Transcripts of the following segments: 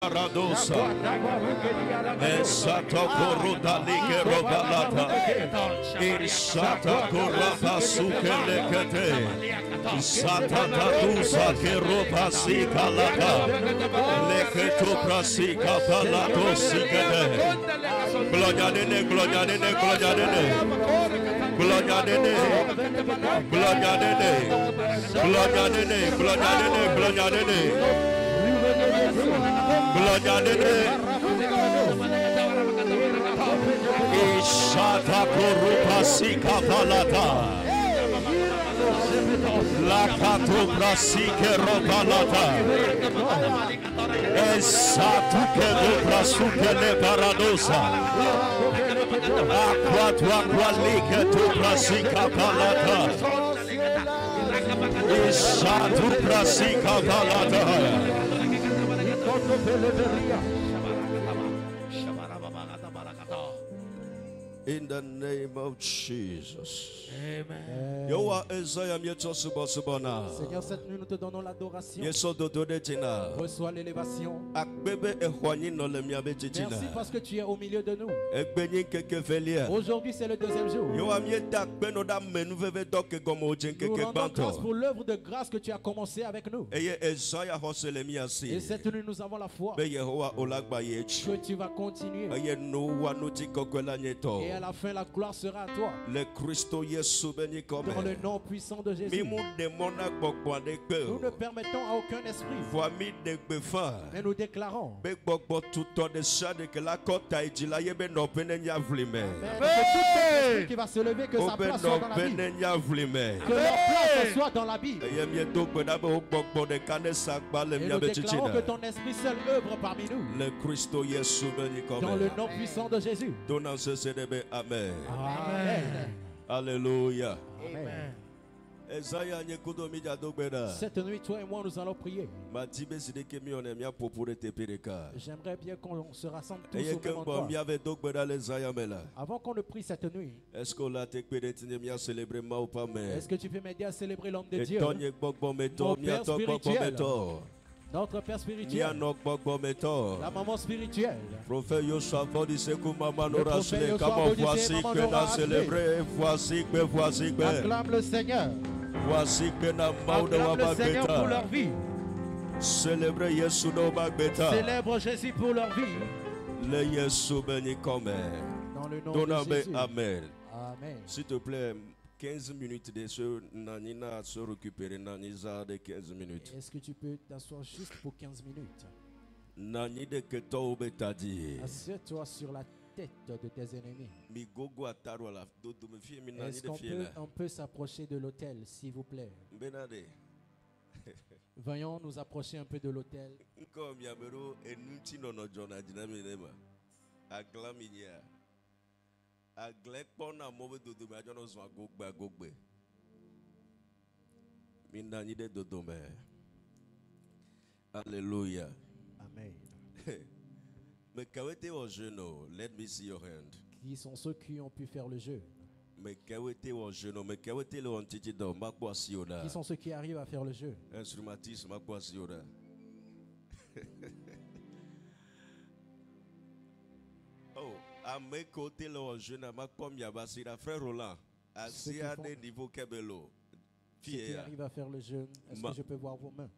baradosa. Esato koruda lige robalata. Isata korata sukelekete. Sata tatusa keroba sikalata. Leketo prasika palato sikete. Gloria dene, gloria dene, gloria dene. Gloria dene. Gloria dene. Gloria dene, gloria dene, gloria dene. Gloria dene. Ishata korupa sika palata. La kato prasike ropalata. Esatu ke do prasuke le paradosa. Aqua tua qualike tu prasika palata. Ishatu prasika palata. In the name of Jesus. Amen. Seigneur, cette nuit nous te donnons l'adoration. Reçois l'élévation. Merci parce que tu es au milieu de nous. Aujourd'hui c'est le deuxième jour. Nous rendons grâce pour l'œuvre de grâce que tu as commencé avec nous. Et cette nuit nous avons la foi que tu vas continuer. Et à la fin la gloire sera à toi. Dans le nom puissant de Jésus. Nous ne permettons à aucun esprit. Mais nous déclarons que tout esprit qui va se lever, que sa place soit dans la Bible. Que leur place soit dans la Bible. Et nous déclarons que ton esprit seul œuvre parmi nous. Dans le nom puissant de Jésus. Amen. Amen. Alléluia. Amen. Cette nuit, toi et moi, nous allons prier. J'aimerais bien qu'on se rassemble tous autour de toi. Avant qu'on ne prie cette nuit, est-ce que tu peux m'aider à célébrer l'homme de Dieu, notre Père spirituel, la maman spirituelle, prophète Yoshua acclame le Seigneur. Acclame le Seigneur pour leur vie. Célèbre Jésus pour leur vie. Le Yesu béni comme. Dans le nom de Jésus. Amen. Amen. S'il te plaît, 15 minutes de ce nanina se récupérer nanisa de 15 minutes. Est-ce que tu peux t'asseoir juste pour 15 minutes? Nani de que toi obétadi. Assieds-toi sur la tête de tes ennemis. Est-ce qu'on peut s'approcher de l'autel, s'il vous plaît? Veuillons nous approcher un peu de l'autel. Alléluia. Amen. Let me see your hand. Qui sont ceux qui ont pu faire le jeu? Qui sont ceux qui arrivent à faire le jeu? Oh, à mes côtés, le jeune frère Roland, à des niveaux Kebelo. Ceux qui arrivent à faire le jeu, est-ce que je peux voir vos mains?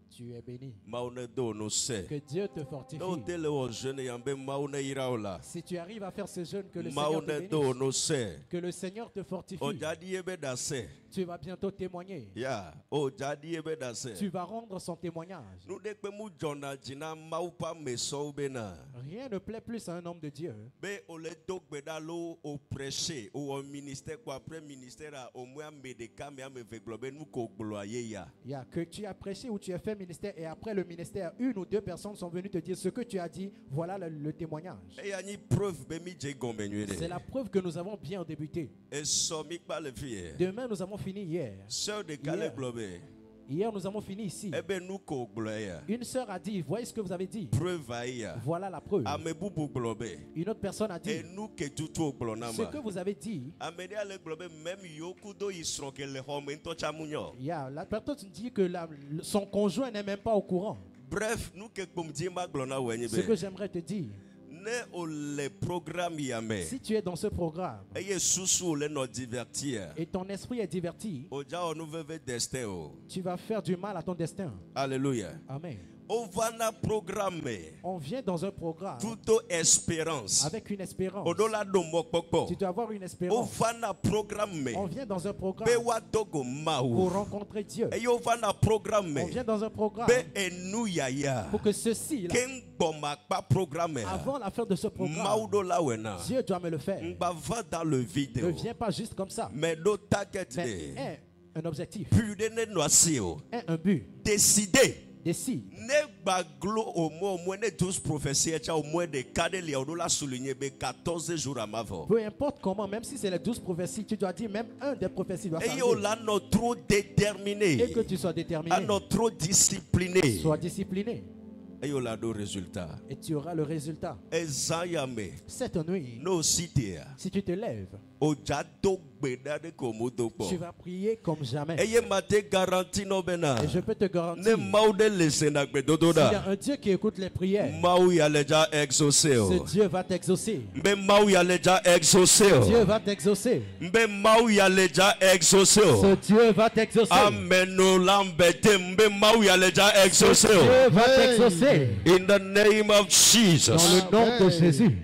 Tu es béni. Que Dieu te fortifie. Si tu arrives à faire ce jeûne, que le Seigneur te bénisse. Que le Seigneur te fortifie. Tu vas bientôt témoigner. Tu vas rendre son témoignage. Rien ne plaît plus à un homme de Dieu que tu as prêché ou tu as fait ministère et après le ministère, une ou deux personnes sont venues te dire ce que tu as dit. Voilà le témoignage. C'est la preuve que nous avons bien débuté. Demain, nous avons fini hier. Hier, nous avons fini ici. Une sœur a dit, voyez ce que vous avez dit. Voilà la preuve. Une autre personne a dit, ce que vous avez dit. La personne dit que son conjoint n'est même pas au courant. Bref, ce que j'aimerais te dire, si tu es dans ce programme et ton esprit est diverti, tu vas faire du mal à ton destin. Alléluia. Amen. On vient dans un programme avec une espérance. Tu dois avoir une espérance. On vient dans un programme pour rencontrer Dieu. On vient dans un programme pour que ceci, avant la fin de ce programme, Dieu doit me le faire. Ne viens pas juste comme ça. Mais un objectif. Un but. Décider. Décide. Peu importe comment, même si c'est les 12 prophéties, tu dois dire même un des prophéties doit s'arrêter. Et que tu sois déterminé. Trop discipliné. Sois discipliné. Et tu auras le résultat. Cette nuit, si tu te lèves, tu vas prier comme jamais. Et je peux te garantir, s'il y a un Dieu qui écoute les prières, ce Dieu va t'exaucer. Dieu va t'exaucer. Ce Dieu va t'exaucer. Dieu va t'exaucer. In the name of Jesus. Dans le nom de Jésus.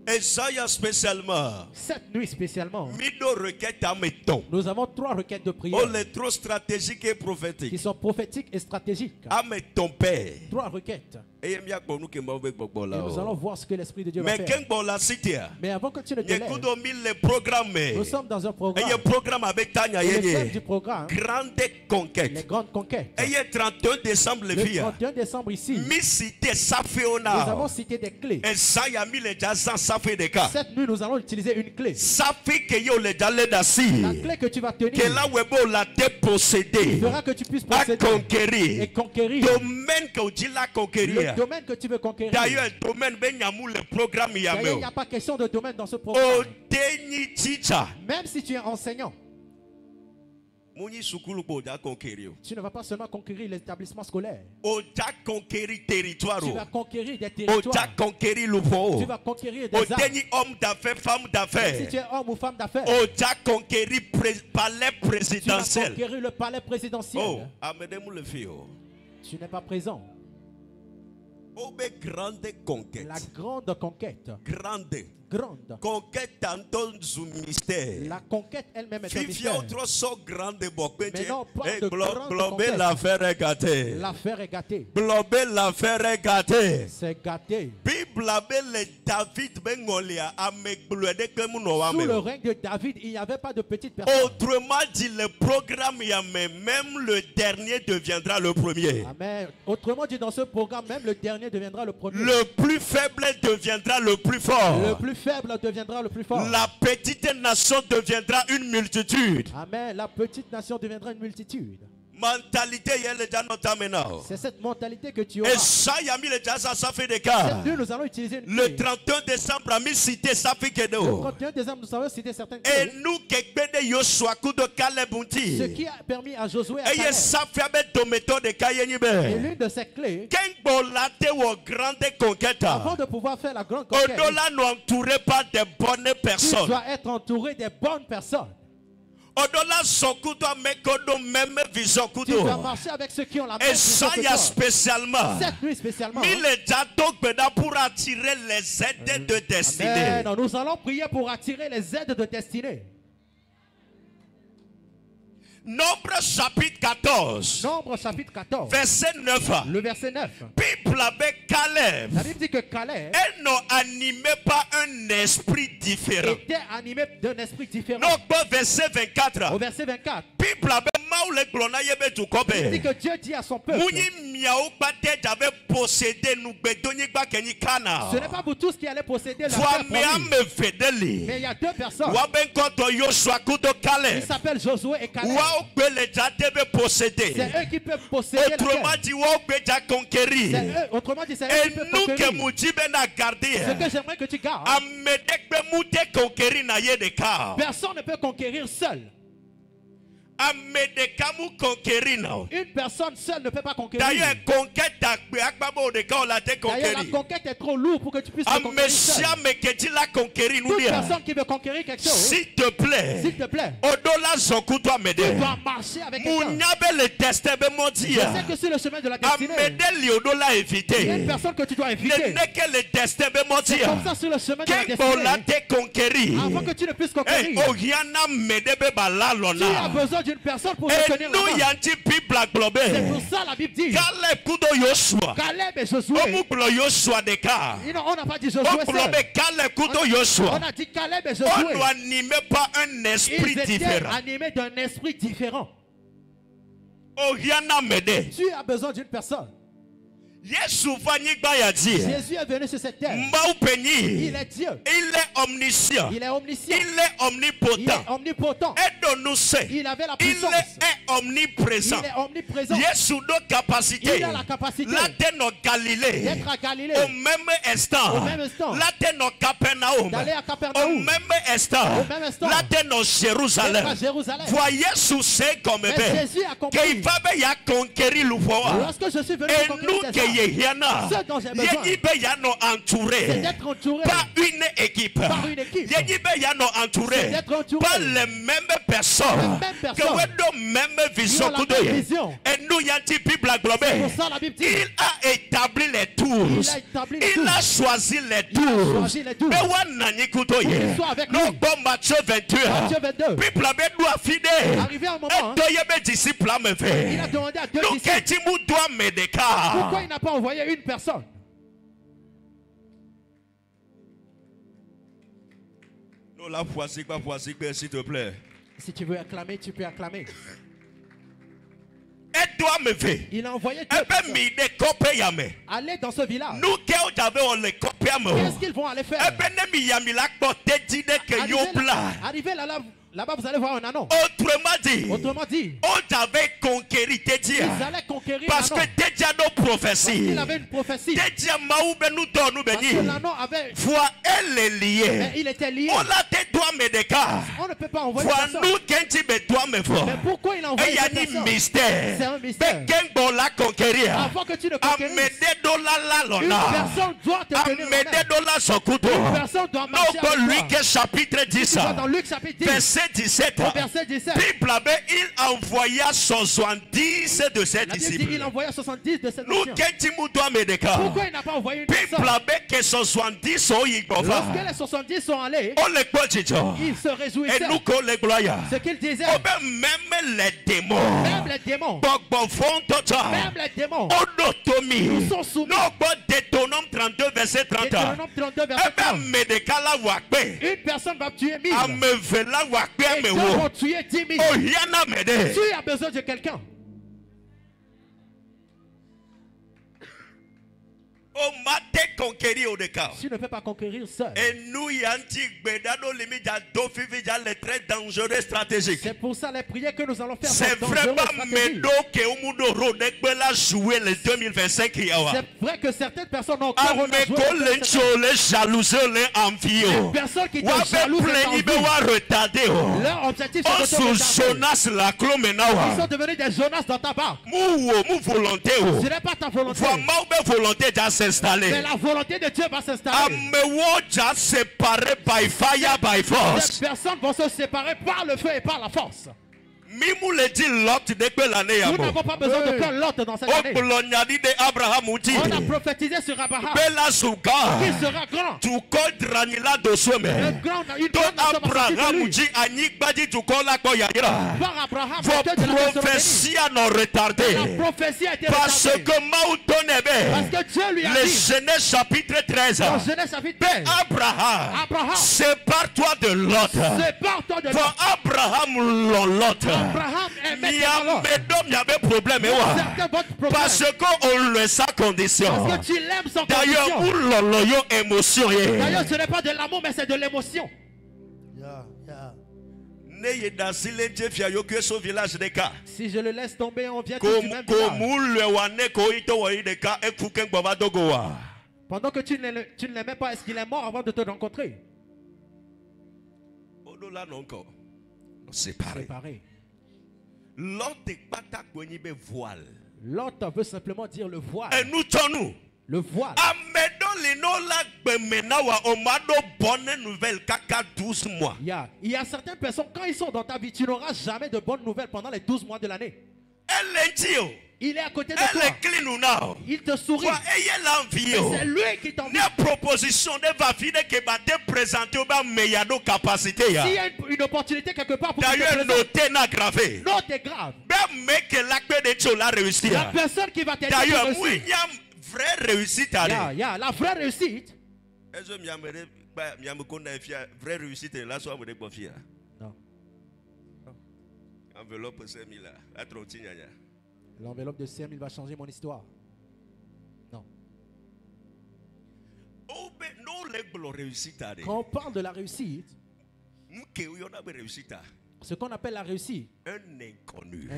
Esaïa spécialement. Cette nuit spécialement. Nous avons 3 requêtes de prière. Les 3 stratégiques et prophétiques. Qui sont prophétiques et stratégiques. 3 requêtes. Et nous allons voir ce que l'Esprit de Dieu va faire. Mais avant que tu ne te lèves, nous sommes dans un programme. Et le thème du programme, les grandes conquêtes. Le 31 décembre ici, nous avons cité des clés. Cette nuit, nous allons utiliser une clé. La clé que tu vas tenir fera que tu puisses posséder et conquérir le domaine que tu veux conquérir. D'ailleurs, il n'y a pas question de domaine dans ce programme. Même si tu es enseignant, tu ne vas pas seulement conquérir l'établissement scolaire. Tu vas conquérir des territoires. Tu vas conquérir des hommes d'affaires, femmes d'affaires. Si tu es homme ou femme d'affaires, tu vas conquérir le palais présidentiel. Tu n'es pas présent. La grande conquête. Grande. La conquête elle-même est un mystère. Mais non, pas de grande conquête. L'affaire est gâtée. L'affaire est gâtée. L'affaire est gâtée. C'est gâté. Sous le règne de David, il n'y avait pas de petite personne. Autrement dit, le programme, même le dernier deviendra le premier. Amen. Autrement dit, dans ce programme, même le dernier deviendra le premier. Le plus faible deviendra le plus fort. Le plus faible deviendra le plus fort. La petite nation deviendra une multitude. Amen. La petite nation deviendra une multitude. C'est cette mentalité que tu auras. Cette nuit, nous allons utiliser une le 31 décembre, le 31 décembre, nous allons citer certaines clés. Et nous, ce qui a permis à Josué à et l'une de ces clés, avant de pouvoir faire la grande conquête, tu dois être entouré des bonnes personnes. Tu dois marcher avec ceux qui ont la même vision que toi. Spécialement. Cette nuit spécialement. Pour attirer les aides de destinée. Amen. Nous allons prier pour attirer les aides de destinée. Nombre chapitre 14. Nombre chapitre 14. Verset 9. Le verset 9. Bible avec Caleb. La Bible dit que Caleb n'animait pas un esprit différent. Était animé d'un esprit différent. Donc, verset 24. Au verset 24. Bible dit que Dieu dit à son peuple. Ce n'est pas vous tous qui allez posséder la terre promise. Mais il y a 2 personnes. Ils s'appellent Josué et Caleb. C'est eux qui peuvent posséder la terre. Autrement dit, c'est eux qui peuvent conquérir. Ce que j'aimerais que tu gardes. Personne ne peut conquérir seul. Une personne seule ne peut pas conquérir. D'ailleurs, la conquête est trop lourde pour que tu puisses le conquérir seul. Toute personne qui veut conquérir quelque chose, s'il te plaît, tu dois marcher avec quelqu'un. Je sais que sur le chemin de la destinée, il y a une personne que tu dois éviter. C'est comme ça sur le chemin de la destinée. Avant que tu ne puisses conquérir, tu as besoin d'une personne pour te tenir la main. C'est pour ça la Bible dit Caleb et Josué. On n'a pas dit Josué seul. On a dit Caleb et Josué. On ne animait pas un esprit différent. Animés d'un esprit différent. Tu as besoin d'une personne. Jésus est venu sur cette terre. Il est Dieu. Il est omniscient. Il est omniscient. Il est omnipotent. Il est omnipotent. Il avait la puissance. Il est omniprésent. Il est omniprésent. Il a la capacité d'être à Galilée. Au même instant. D'aller à Capernaum. Au même instant. Jérusalem. Voyez sous ces comme Jésus a compris. Lorsque je suis venu conquérir ceux dont j'ai besoin, c'est d'être entouré par une équipe. C'est d'être entouré par les mêmes personnes qui ont la même vision. Et nous, il a établi les tours. Il a choisi les tours. Matthieu 21. Arrivé un moment, il a demandé à deux disciples pourquoi il n'a pas envoyé une personne. Non, la voici, s'il te plaît. Si tu veux acclamer, tu peux acclamer. Il a envoyé deux personnes. Allez dans ce village. Qu'est-ce qu'ils vont aller faire? Arrivé là-bas, vous allez voir un anneau. Autrement dit, ils allaient conquérir parce que il avait une prophétie. Parce que l'anneau avait... elle est liée. Il était lié. On ne peut pas envoyer personne. Mais pourquoi il a envoyé personne? C'est un mystère. Avant que tu ne conquérisses, une personne doit te tenir la main. Une personne doit marcher avec toi. Luc chapitre 10. Dans Luc chapitre 10. Verset 17. Verset 17. Il envoya 70 de ses disciples. Il envoya 70 de ses disciples. Pourquoi il n'a pas envoyé une personne? Lorsque les 70 sont allés, ils se réjouissaient. Ce qu'ils disaient, même les démons, même les démons, nous sont soumis. Deutéronome 32 verset 30. Une personne va tuer 1000. Et deux vont tuer 10 000. Tu as besoin de quelqu'un. Tu ne peux pas conquérir seul. C'est pour ça les prières que nous allons faire. C'est vraiment c'est vrai que certaines personnes ont encore les personnes qui te jalousent leur objectif c'est de ils sont devenus des Jonas dans ta barque. Ce n'est pas ta volonté. Mais la volonté de Dieu va s'installer. Les personnes vont se séparer par le feu et par la force. Nous n'avons pas besoin de faire Lot dans cette année. On a prophétisé sur Abraham qui sera grand. Par Abraham, vos prophéties en ont retardé. Parce que Dieu lui a dit, Genèse chapitre 13, Abraham, sépare-toi de Lot. Pour Abraham, Lot. Il y avait problème. Parce qu'on le sait condition. Parce que tu l'aimes sans condition. D'ailleurs, ce n'est pas de l'amour, mais c'est de l'émotion. Si je le laisse tomber, on vient tout du même village. Pendant que tu ne l'aimais pas, est-ce qu'il est mort avant de te rencontrer? Séparé. L'autre veut simplement dire le voile. Et nous sommes le voile. Il y a certaines personnes, quand ils sont dans ta vie, tu n'auras jamais de bonnes nouvelles pendant les 12 mois de l'année. Il est à côté de toi. Il te sourit. C'est lui qui t'envie. S'il y a une opportunité quelque part pour te noter, note est grave. La personne qui va t'aider à réussir. La vraie réussite. Non. L'enveloppe de 5 000 va changer mon histoire. Non. Quand on parle de la réussite, ce qu'on appelle la réussite, un inconnu.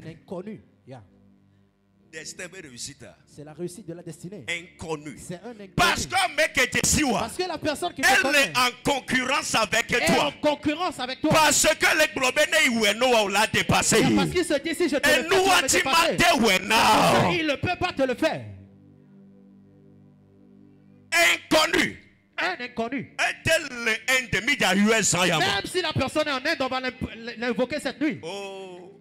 Yeah. C'est la réussite de la destinée. Inconnu. C'est un inconnu. Parce que la personne qui te connaît, est en concurrence avec toi. En concurrence avec toi. Parce que le globé l'a dépassé. Parce qu'il se dit si je te le fais, il ne peut pas te le faire. Inconnu. Un inconnu. Même Même si la personne est en Inde, on va l'invoquer cette nuit. Oh.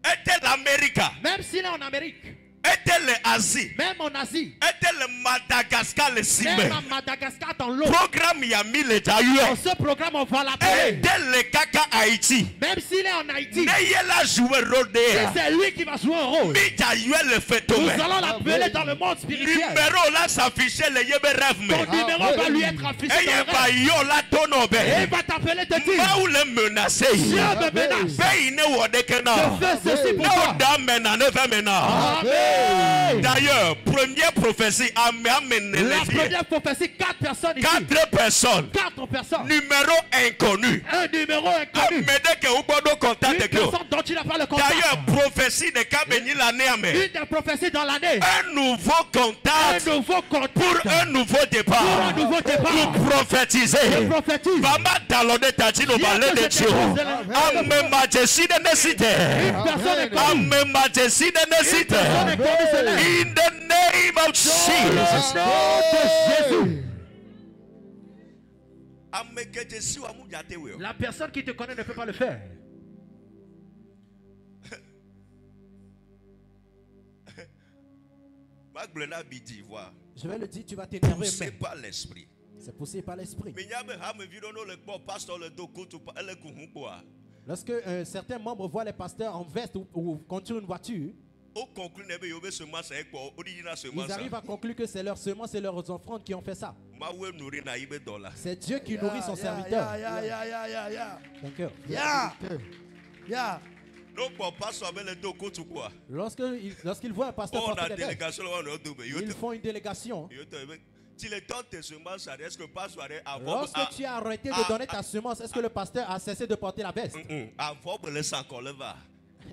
Est-elle l'Amérique? Même s'il est en Amérique. Est-elle l'Asie? Même en Asie. Est-elle le Madagascar le Cimé? Même à Madagascar dans l'eau. Programme il y a mis le Dans ce programme on va l'appeler. Est-elle le Kaka Haïti? Même s'il est en Haïti. C'est lui qui va jouer un rôle. Nous allons l'appeler dans le monde spirituel. Numéro là s'afficher le yebe rêve. Ton numéro va lui être affiché dans le rêve. Et il va t'appeler te dire. Dieu me menace. Je fais ceci pour toi. Amen. D'ailleurs, première prophétie, la première prophétie, 4 personnes ici. 4 personnes. 4 personnes. Numéro inconnu. Un numéro inconnu. Une personne dont tu n'as pas le contact. D'ailleurs, prophétie de Kabeni l'année. Une des prophéties dans l'année. Un nouveau contact. Un nouveau contact. Pour un nouveau départ. Pour un nouveau départ. Pour prophétiser. Je prophétise. Maman talonné tatino balé de Dieu. Amen majesté de nécessité. Une personne inconnue. Amen majesté de nécessité. In the name of Jesus. La personne qui te connaît ne peut pas le faire. Je vais le dire, tu vas t'énerver. Poussé par l'esprit. C'est poussé par l'esprit. Lorsque certains membres voient les pasteurs en veste ou conduire une voiture, ils arrivent à conclure que c'est leur semence et leurs offrandes qui ont fait ça. C'est Dieu qui nourrit son serviteur. Lorsqu'ils voient un pasteur porter des vestes, ils font une délégation. Lorsque tu as arrêté de donner ta semence, est-ce que le pasteur a cessé de porter la veste?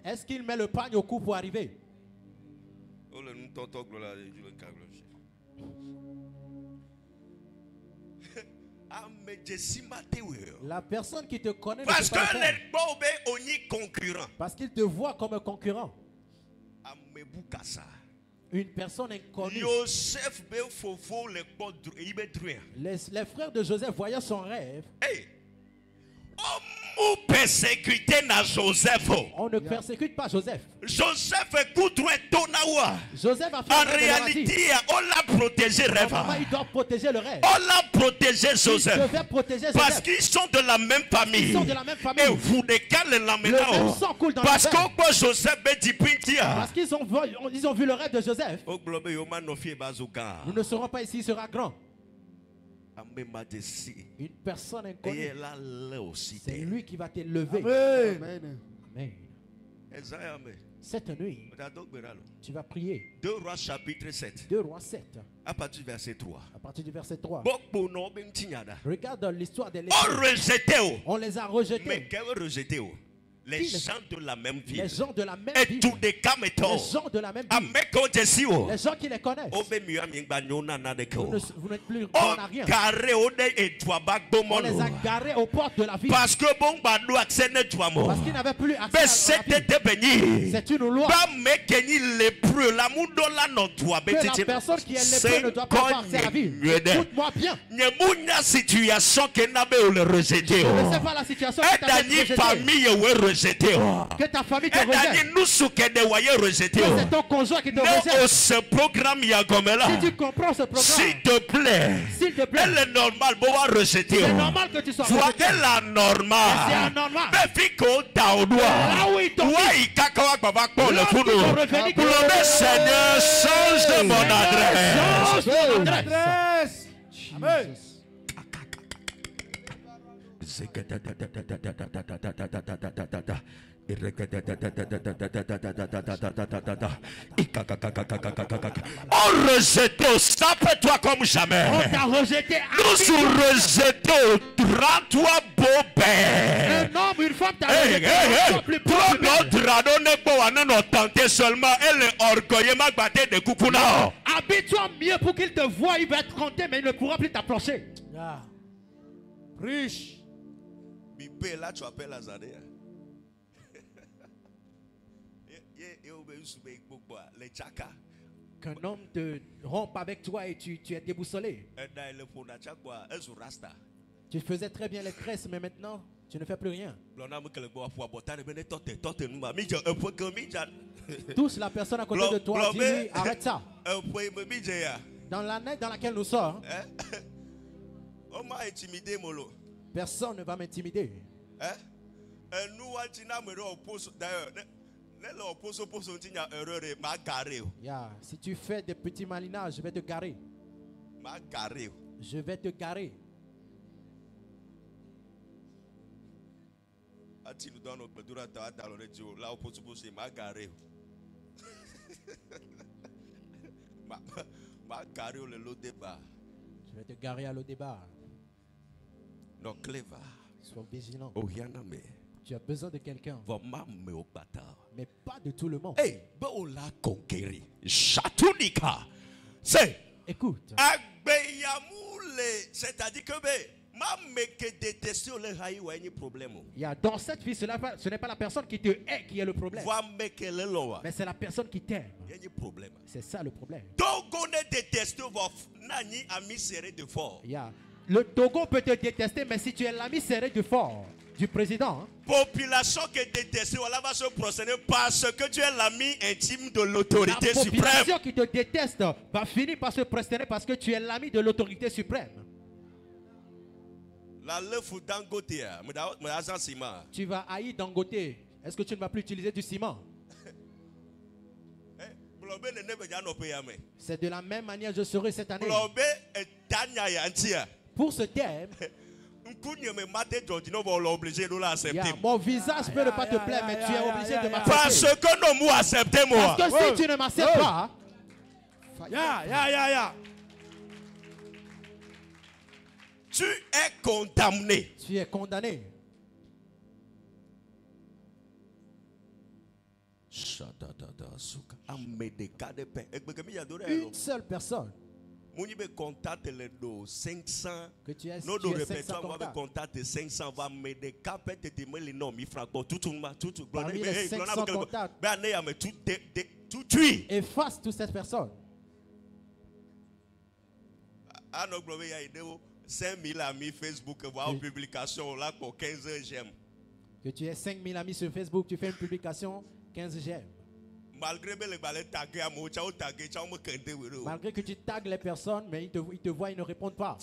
Est-ce qu'il met le pagne au cou pour arriver? La personne qui te connaît ne peut pas le faire. Parce qu'il te voit comme un concurrent. Une personne inconnue. Les frères de Joseph voyaient son rêve. On ne persécute pas Joseph. Joseph a fait en réalité, on l'a protégé. Il doit protéger le rêve. On l'a protégé Joseph. Il devait protéger Joseph. Parce qu'ils sont de la même famille. Ils sont de la même famille. Et vous décalez la le sang coule dans parce que Joseph parce qu'ils ont vu le rêve de Joseph. Nous ne serons pas ici, il sera grand. Une personne inconnue. C'est lui qui va t'élever. Amen. Amen. Cette nuit, tu vas prier. 2 Rois chapitre 7. 2 Rois 7. À partir du verset 3. À partir du verset 3. Regarde l'histoire des Lévites. On les a rejetés. On les a rejetés. Mais quel rejeté? Les gens de la même ville. Les gens de la même et ville. tous des camétos. Les gens de la même ville. Les gens qui les connaissent. Vous n'êtes plus on n'a rien. On les a garés aux portes de la ville. Parce qu'il n'avait plus accès à la ville. C'est une loi. Que la personne qui est lépreux ne doit pas avoir accès à la ville. Écoute-moi bien. Je ne sais pas la situation que tu as rejetée. Que ta famille te rejette. Que c'est ton conjoint qui te rejette. Si tu comprends ce programme, s'il te plaît, elle est normale pour rejeter. C'est normal que tu sois rejeté. C'est anormal. C'est anormal. Là où il tombe, le Seigneur change de mon adresse. Amen. On rejette, sape-toi comme jamais. On t'a rejeté. Nous sommes rejetés. Rends-toi beau père. Un homme, une femme t'a rejeté. Trop notre radon n'est pas à nous tenter seulement. Elle est orgueilleuse, m'a battu de coucou. Habille-toi mieux pour qu'il te voie. Il va être compté, mais il ne pourra plus t'approcher. Riche. Là, tu appelles Azadé. Qu'un homme te rompe avec toi et tu es déboussolé. Tu faisais très bien les tresses, mais maintenant, tu ne fais plus rien. Tous la personne à côté de toi, dis-lui, arrête ça. Dans l'année dans laquelle nous sommes, personne ne va m'intimider. Si tu fais des petits malinages, je vais te garer. Je vais te garer. Je vais te garer à l'eau débat. Sois vigilant. Tu as besoin de quelqu'un. Mais pas de tout le monde. Écoute. C'est-à-dire que dans cette vie, ce n'est pas la personne qui te hait qui est le problème. Mais c'est la personne qui t'aime. C'est ça le problème. Le Togo peut te détester, mais si tu es l'ami serré du fort du président, population qui déteste, on va se procéder parce que tu es l'ami intime de l'autorité suprême. La population qui te déteste va finir par se prosterner parce que tu es l'ami de l'autorité suprême. Tu vas haïr Dangote. Est-ce que tu ne vas plus utiliser du ciment? C'est de la même manière que je serai cette année. Pour ce thème, mon visage peut ne pas te plaire, mais tu es obligé de m'accepter. Parce que nous m'acceptons, moi. Parce que si tu ne m'acceptes pas, tu es condamné. Tu es condamné. Une seule personne. Que tu es 500 contacts. Parmi les 500 contacts, efface toute cette personne. 5000 amis Facebook, voir une publication là pour 15 j'aime. Que tu aies 5000 amis sur Facebook, tu fais une publication, 15 j'aime. Malgré que tu tagues les personnes, mais ils te voient, ils ne répondent pas.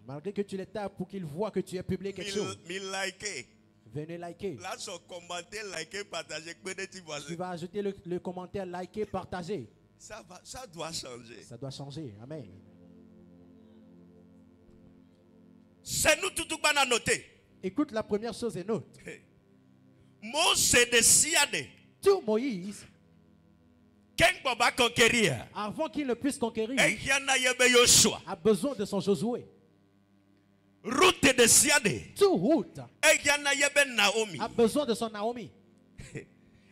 Malgré que tu les tagues pour qu'ils voient que tu as publié quelque chose. Venez liker. Tu vas ajouter le commentaire liker, partager. Ça doit changer. Ça doit changer. Amen. C'est nous tout à noter. Écoute, la première chose est note. Tout Moïse, avant qu'il ne puisse conquérir, a besoin de son Josué. Route de Siade. Toute route a besoin de son Naomi.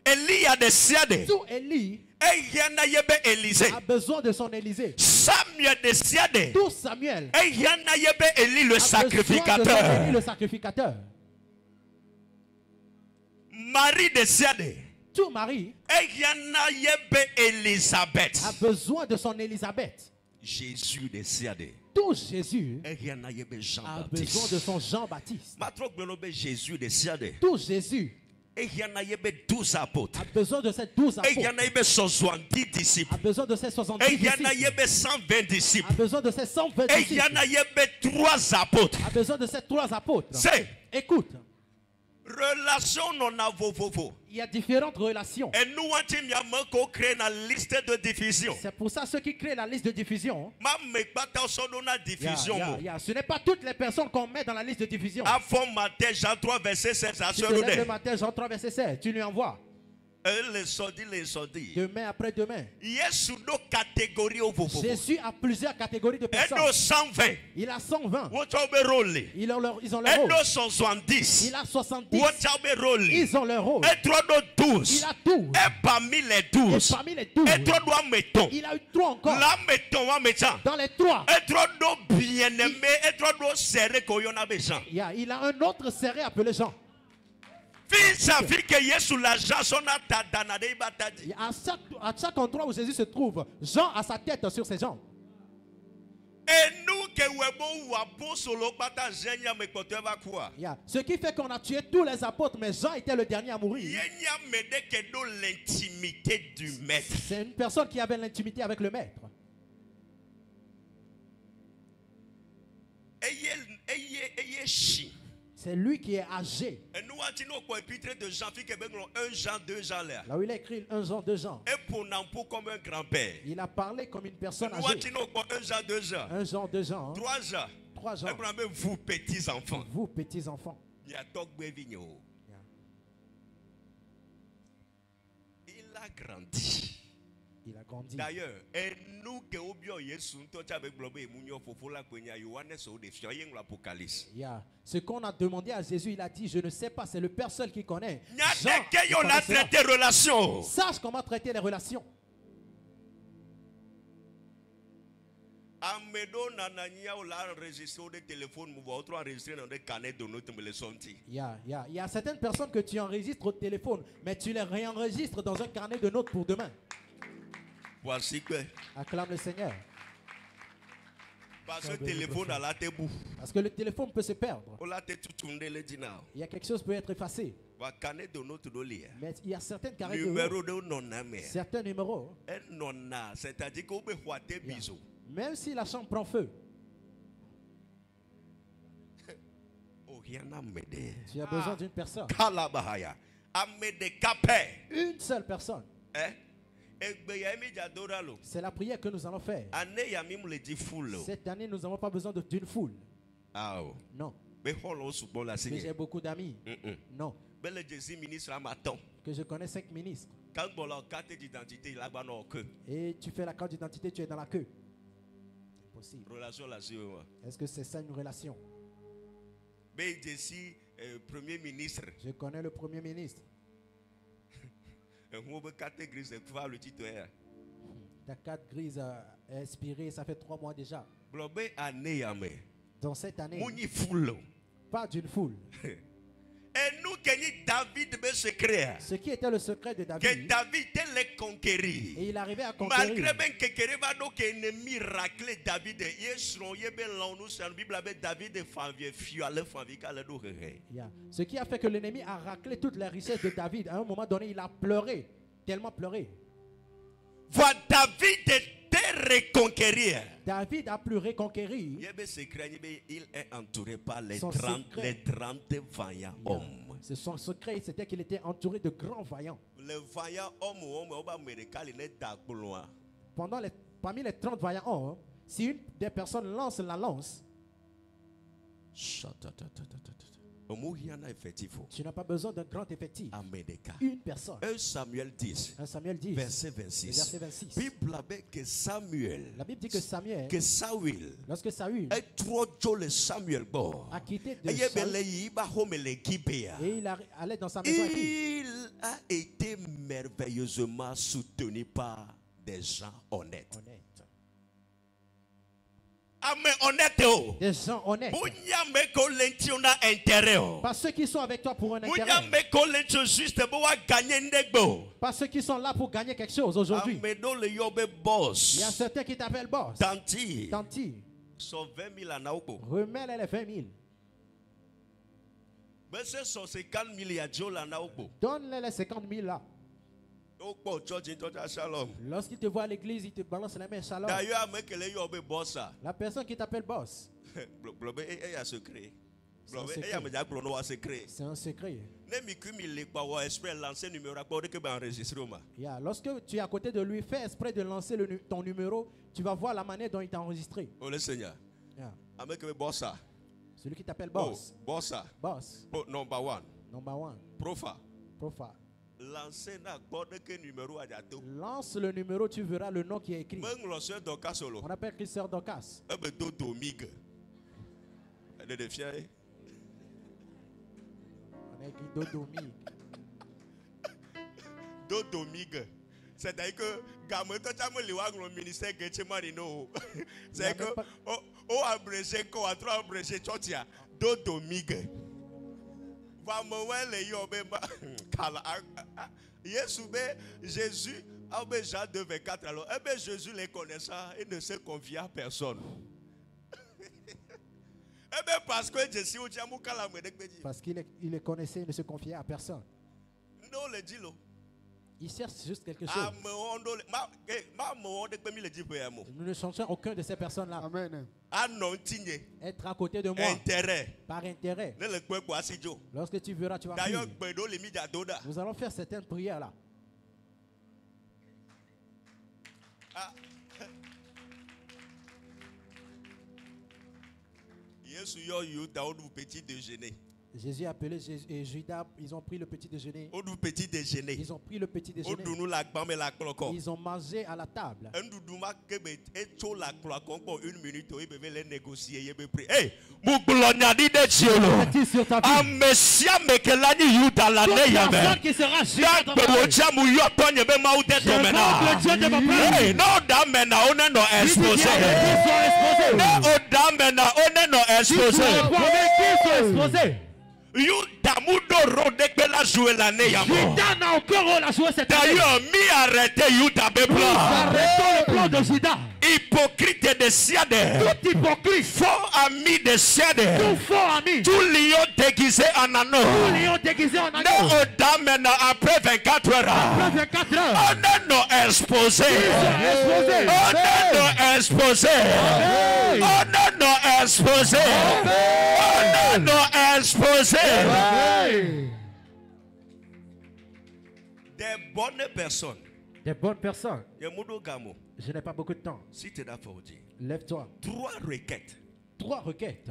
Élie a de Siade. Tout Élie a besoin de son Élysée. Samuel de Siade. Tout Samuel Élie le sacrificateur. Élie le sacrificateur. Marie de Siade. Tout Marie Elisabeth a besoin de son Élisabeth. Jésus de Siade. Tout Jésus a besoin de son Jean-Baptiste. Jésus de Siade. Tout Jésus a besoin de ces 12 apôtres. A besoin de ces 70 disciples. A besoin de ces 120 disciples. A besoin de ces 3 apôtres. Écoute. Relation non a il y a différentes relations. Et nous créer la liste de diffusion. C'est pour ça ceux qui créent la liste de diffusion. Ce n'est pas toutes les personnes qu'on met dans la liste de diffusion. Jean 3 verset 16. Tu te lèves le matin, Jean 3 verset 16. Tu lui envoies. Demain après demain. Jésus a plusieurs catégories de personnes. Il a 120. Ils ont leur rôle. Il a 70. Ils ont leur rôle. Il a 12. Et parmi les 12, il a eu 3 encore. Dans les 3, il a un autre serré appelé Jean. À chaque endroit où Jésus se trouve, Jean a sa tête sur ses jambes. Ce qui fait qu'on a tué tous les apôtres, mais Jean était le dernier à mourir. C'est une personne qui avait l'intimité avec le maître. C'est lui qui est âgé. Là où il a écrit 1 Jean, 2 Jean. Il a parlé comme une personne âgée. 1 Jean, 2 Jean. 3 Jean. Vous petits enfants. Vous petits enfants. Il a grandi. Il a grandi. D'ailleurs, ce qu'on a demandé à Jésus, il a dit, je ne sais pas, c'est le Père seul qui connaît. Sache comment traiter les relations. Il y a certaines personnes que tu enregistres au téléphone, mais tu les réenregistres dans un carnet de notes pour demain. Acclame le Seigneur. Parce que le téléphone peut se perdre. Il y a quelque chose qui peut être effacé. Mais il y a certaines carrés de certains numéros. Même si la chambre prend feu. Tu as besoin d'une personne. Une seule personne. C'est la prière que nous allons faire. Cette année, nous n'avons pas besoin d'une foule. Non. Mais j'ai beaucoup d'amis. Non. Que je connais 5 ministres. Et tu fais la carte d'identité, tu es dans la queue. Impossible. Est-ce que c'est ça une relation? Premier ministre. Je connais le premier ministre. Ta carte grise est expirée, ça fait 3 mois déjà. Dans cette année, pas d'une foule. Ce qui était le secret de David, que David les conquérir. Et il arrivait à conquérir. Malgré que ennemi raclé David, ce qui a fait que l'ennemi a raclé toutes les richesses de David. À un moment donné, il a pleuré, tellement pleuré. Voilà, David était reconquérir. David a pu reconquérir. Il est entouré par les 30 vaillants hommes. Son secret, c'était qu'il était entouré de grands vaillants. Les vaillants hommes, parmi les 30 vaillants hommes, si une des personnes lance la lance, Tu n'as pas besoin d'un grand effectif. Une personne. 1 Samuel 10. 1 Samuel 10. Verset 26. Verset 26. La Bible dit que Samuel, lorsque Saül a quitté de Saül, et il allait dans sa maison, il a été merveilleusement soutenu par des gens honnêtes. Des gens honnêtes. Pas ceux qui sont avec toi pour un intérêt. Pas ceux qui sont là pour gagner quelque chose aujourd'hui. Il y a certains qui t'appellent boss. Tanti. Remets-les les 20 000. Donne-les les 50 000 là. Lorsqu'il te voit à l'église, il te balance la main, shalom. La personne qui t'appelle boss, c'est un secret. Yeah. Lorsque tu es à côté de lui, fais exprès de lancer ton numéro, tu vas voir la manière dont il t'a enregistré. Oh le Seigneur. Yeah. Celui qui t'appelle boss. Boss. Number one. Profa. Lance le numéro, tu verras le nom qui est écrit. On appelle Christeur Dorcas. Elle est fière. On a écrit Dodomig. Dodomig. C'est-à-dire que le ministère c'est que au abrégé quoi, trois abrégé chotia Dodomig. Jésus, Jean 2, 24, alors, Jésus les connaissant, il ne se confie à personne. Parce qu'il les connaissait, il ne se confiait à personne. Il cherche juste quelque chose. Nous ne cherchons aucun de ces personnes-là. Amen. Être à côté de moi. Par intérêt. Lorsque tu verras, tu vas prier. Nous allons faire certaines prières là. Jésus a appelé et Judas, ils ont pris le petit déjeuner. Ils ont pris le petit déjeuner. Ils ont mangé à la table. Qui sera Judas n'a aucun rôle à jouer cette année. D'ailleurs, arrêtez Judas arrêtons le plan de Judas. Hypocrite de Siade. Tout hypocrite. Faux ami de Siade. Tout faux ami. Tout lion déguisé en anneau. Tout lion déguisé en anneau. Non, dame, après 24 heures. Après 24 heures. On est non exposé. On est non exposé. On est non exposé. On est non exposé. Des bonnes personnes. Des bonnes personnes. Je n'ai pas beaucoup de temps. Lève-toi. 3 requêtes. 3 requêtes.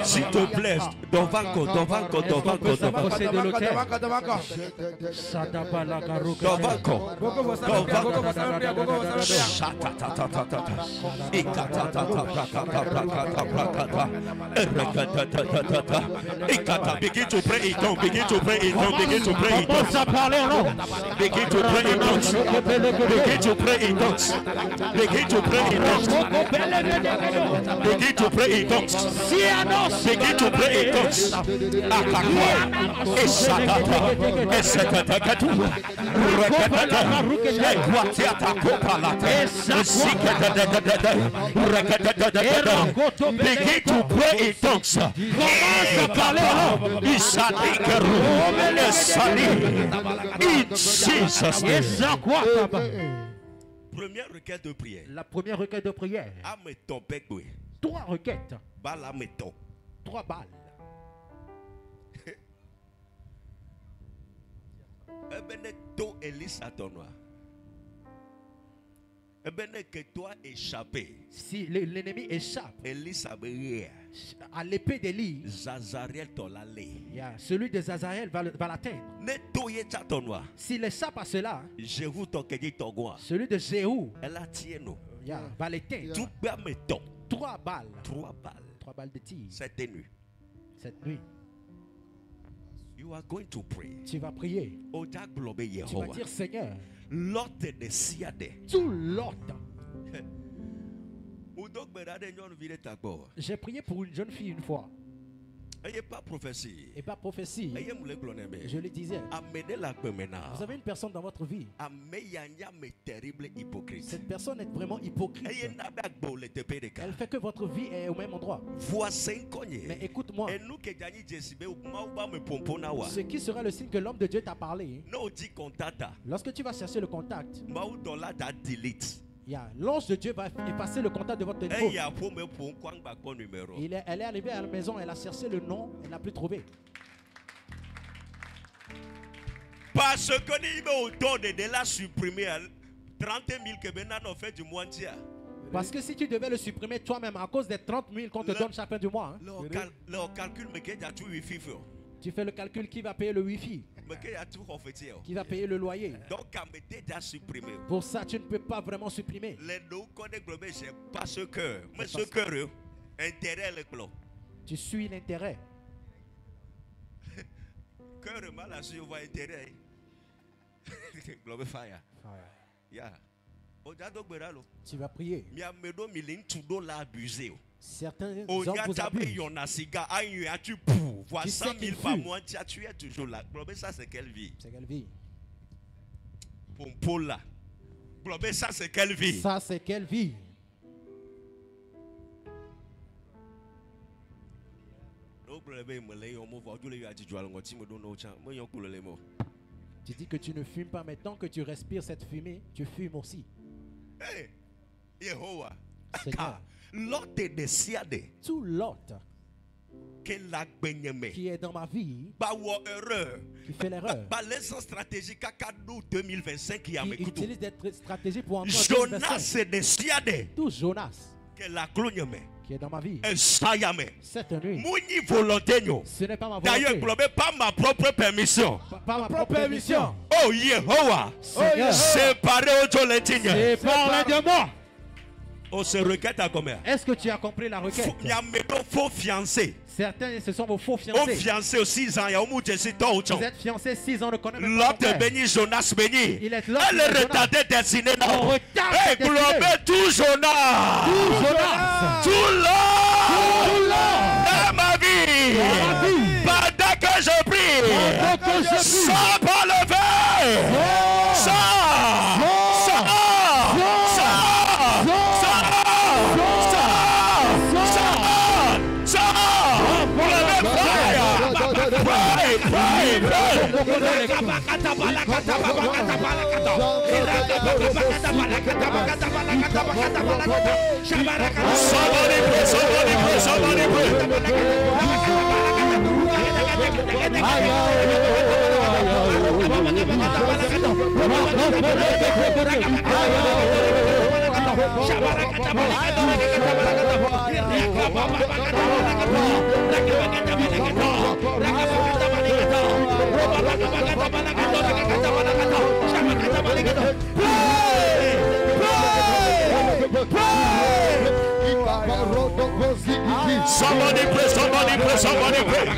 S'il te plaît, begin to pray in tongues. Begin to pray in tongues. Begin to pray in tongues. Begin to pray in tongues. Begin to pray in tongues. Begin to pray in tongues. Begin to pray in tongues. Begin to pray in tongues. Akakwa esakata esekata begin to pray in tongues. In Jesus' name. première requête de prière. La première requête de prière. 3 requêtes. 3 balles. Que toi échappé. Si l'ennemi échappe à l'épée d'Élie, celui de Zazariel va l'atteindre. S'il échappe à cela, celui de Jéhu va l'éteindre. 3 balles. 3 balles de tir. Cette nuit. You are going to pray. Tu vas prier. Tu vas dire, Seigneur, tout l'ordre. J'ai prié pour une jeune fille une fois. Et pas prophétie. Je le disais. Vous avez une personne dans votre vie. Cette personne est vraiment hypocrite. Elle fait que votre vie est au même endroit. Mais écoute-moi. Ce qui sera le signe que l'homme de Dieu t'a parlé. Lorsque tu vas chercher le contact, l'ange de Dieu va effacer le contact de votre téléphone. Elle est arrivée à la maison, elle a cherché le nom, elle n'a plus trouvé. Parce que nous de la supprimer 30 000 que nous fait du mois entier. Parce que si tu devais le supprimer toi-même à cause des 30 000 qu'on te donne chaque fin du mois, tu fais le calcul qui va payer le wifi, qui va payer le loyer. Pour ça, tu ne peux pas vraiment supprimer. Tu suis l'intérêt. Tu vas prier. Certains hommes vous abusent. Tu sais qu'il fuit. Ça c'est quelle vie? C'est quelle vie? Ça c'est quelle vie? Ça c'est quelle vie? Tu dis que tu ne fumes pas, mais tant que tu respires cette fumée, tu fumes aussi. Hey, Yehovah. Seigneur, tout l'autre qui est dans ma vie, qui fait l'erreur, qui utilise des stratégies pour entrer en 2025. Tout Jonas qui est dans ma vie, cette nuit, ce n'est pas ma volonté. D'ailleurs, pas ma propre permission. Pas ma propre permission. Oh Yehovah, séparez de moi. Oh, ce requête à combien? Est-ce que tu as compris la requête? Il y a mes faux fiancés. Certains, ce sont vos faux fiancés. Aux fiancés aux 6 ans, il y a vous êtes fiancés 6 ans, ne connaissez pas. L'autre béni, Jonas béni. Il est l'autre. Elle est retardée destinée. Et globé tout Jonas. Tout Jonas. Tout l'homme. Dans ma vie. Pendant que je prie. Sans pas lever. Somebody pray, somebody pray, somebody pray.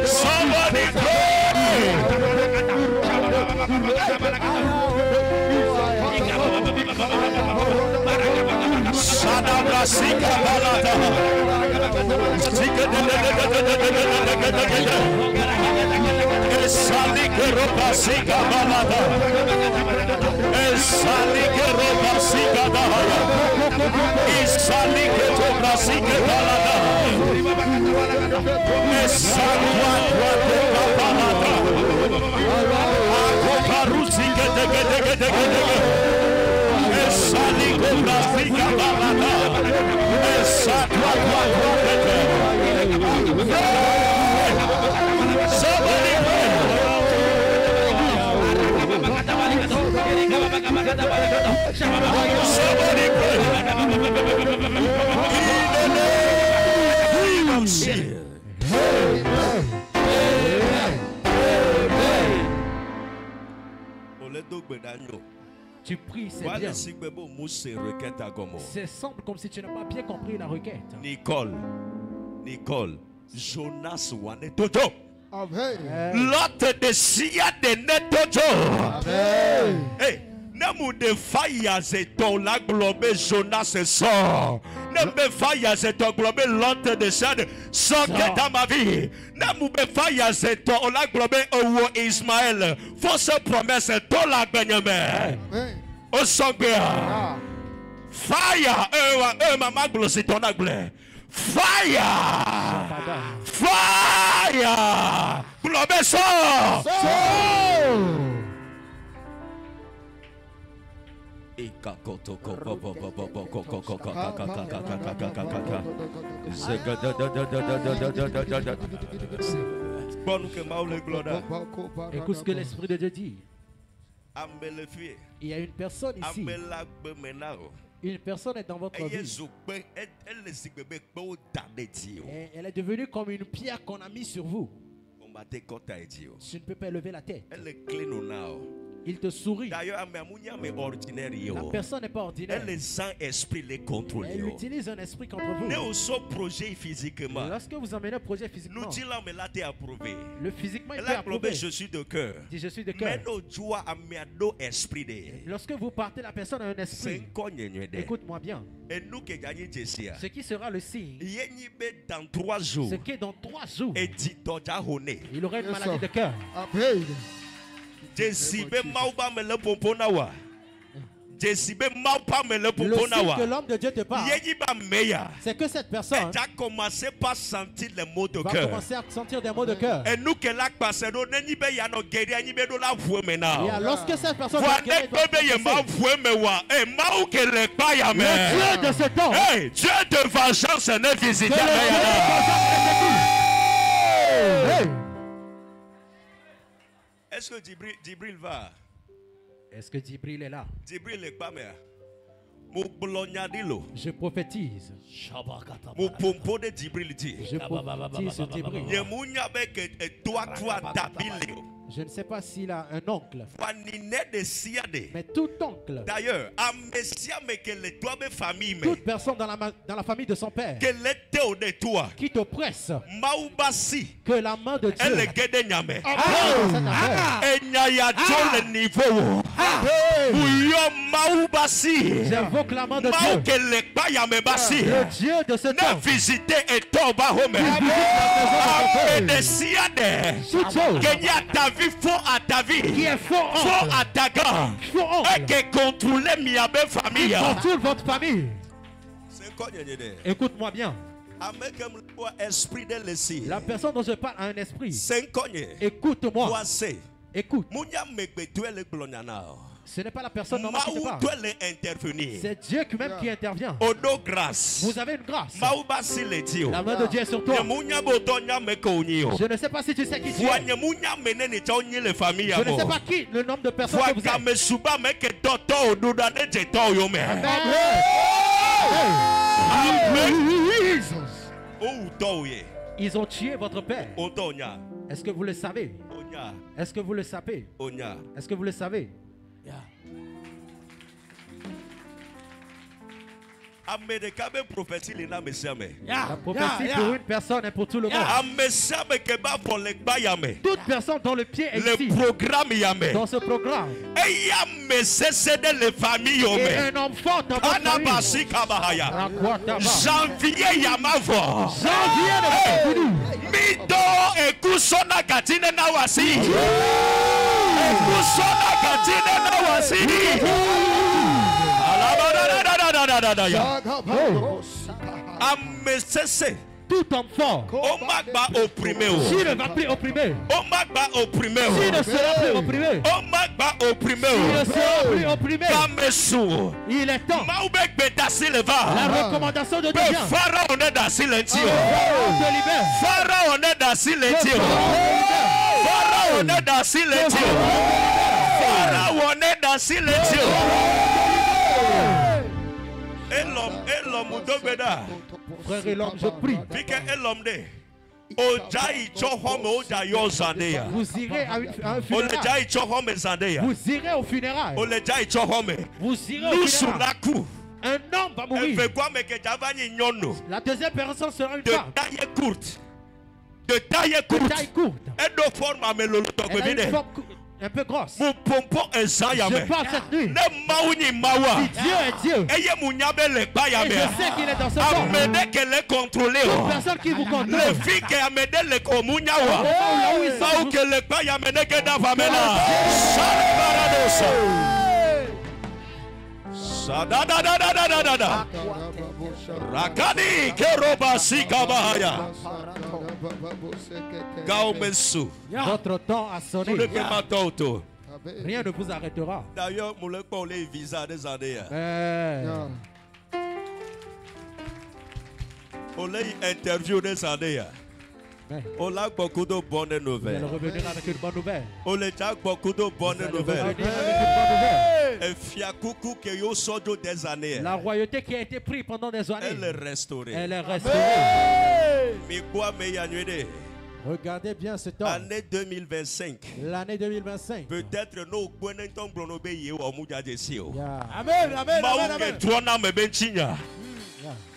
Somebody pray. Sika balata. Esalike ropa sika balata. Esalike ropa sika dahaya. Esalike ropa sika balata. Esalwa ropa balata. Akoparu sika dege. Esalike ropa sika balata. Esalwa somebody pray. Somebody pray. In the name of Jesus. Tu pries, c'est bien. C'est semble comme si tu n'as pas bien compris la requête. Nicole, Jonas wane tojo. Lot de sia de netojo. Hey, nemu de fire se ton la globe Jonas sort. Nemu fire se ton globe lot de sia de soke dans ma vie. Nemu fire se ton la globe owo Ismaël. Fausse promesse ton la Benjamin. O songea. Fire mama glosi ton la globe. Fire! Fire! Globe sort! Écoute ce que l'Esprit de Dieu dit. Il y a une personne ici. Une personne est dans votre vie. Et elle est devenue comme une pierre qu'on a mise sur vous. Tu ne peux pas élever la tête. Il te sourit. La personne n'est pas ordinaire. Elle utilise un esprit contre vous. Lorsque vous emmenez un projet physiquement, le physiquement est approuvé. Je suis de cœur. Je suis de cœur. Lorsque vous partez, la personne a un esprit. Écoute-moi bien. Ce qui sera le signe, dans 3 jours, ce qui est dans 3 jours, il aura une maladie de cœur. Le signe que l'homme de Dieu te parle, c'est que cette personne va commencer à sentir des mots de cœur. Et lorsque cette personne va guérir, le Dieu de ce temps, Dieu de vengeance n'est visité. Est-ce que Djibril va? Est-ce que Djibril est là? Djibril est pas mais. Je prophétise. Je prophétise sur Djibril. Je ne sais pas s'il a un oncle. Mais tout oncle, d'ailleurs, toute personne dans la famille de son père qui t'oppresse, que la main de Dieu j'invoque la main de Dieu. Le Dieu de ce temps faux à ta vie, qui est faux à ta gang, et qui contrôle ma famille, qui contrôle votre famille. Écoute-moi bien. La personne dont je parle a un esprit. Écoute-moi. Écoute. Ce n'est pas la personne normale qui te parle. C'est Dieu même qui intervient. Vous avez une grâce. La main de Dieu est sur toi. Je ne sais pas si tu sais qui tu es. Je ne sais pas qui, le nombre de personnes que vous êtes. Ils ont tué votre père. Est-ce que vous le savez? Est-ce que vous le savez? Est-ce que vous le savez? La prophétie pour une personne et pour tout le monde. Toute personne dont le pied est ici, dans ce programme, et un enfant dans votre famille. Janvier Yamavo. Janvier Mido ekusona katine na wasi. Ekusona katine na wasi. Amesese. Tout enfant qui ne va plus opprimer, qui ne sera plus opprimé, il est temps. La recommandation de Dieu vient. Pharaon est dans silencio. Pharaon est dans silencio. Pharaon est dans silencio. Pharaon est dans silencio. Et l'homme d'Obeda. Frère et l'homme, je prie. Vous irez à un funérail. Vous irez au funérail. Vous irez au funérail. Un homme va mourir. La deuxième personne sera une femme. De taille courte. Elle a une forme un peu grosse. Je parle cette nuit. Si Dieu est Dieu, et je sais qu'il est dans ce corps. Toute personne qui vous contrôle. Rakani kerobasi kabahaya. Votre temps a sonné. Rien ne vous arrêtera. D'ailleurs, mon les visa des années. On l'a interview des années. On a beaucoup de bonnes nouvelles. Revenir avec une bonne nouvelle. On a beaucoup de bonnes nouvelles. La royauté qui a été prise pendant des années, elle est restaurée. Elle est restaurée. Regardez bien ce temps. L'année 2025. L'année 2025. Peut-être nos Amen, amen, amen.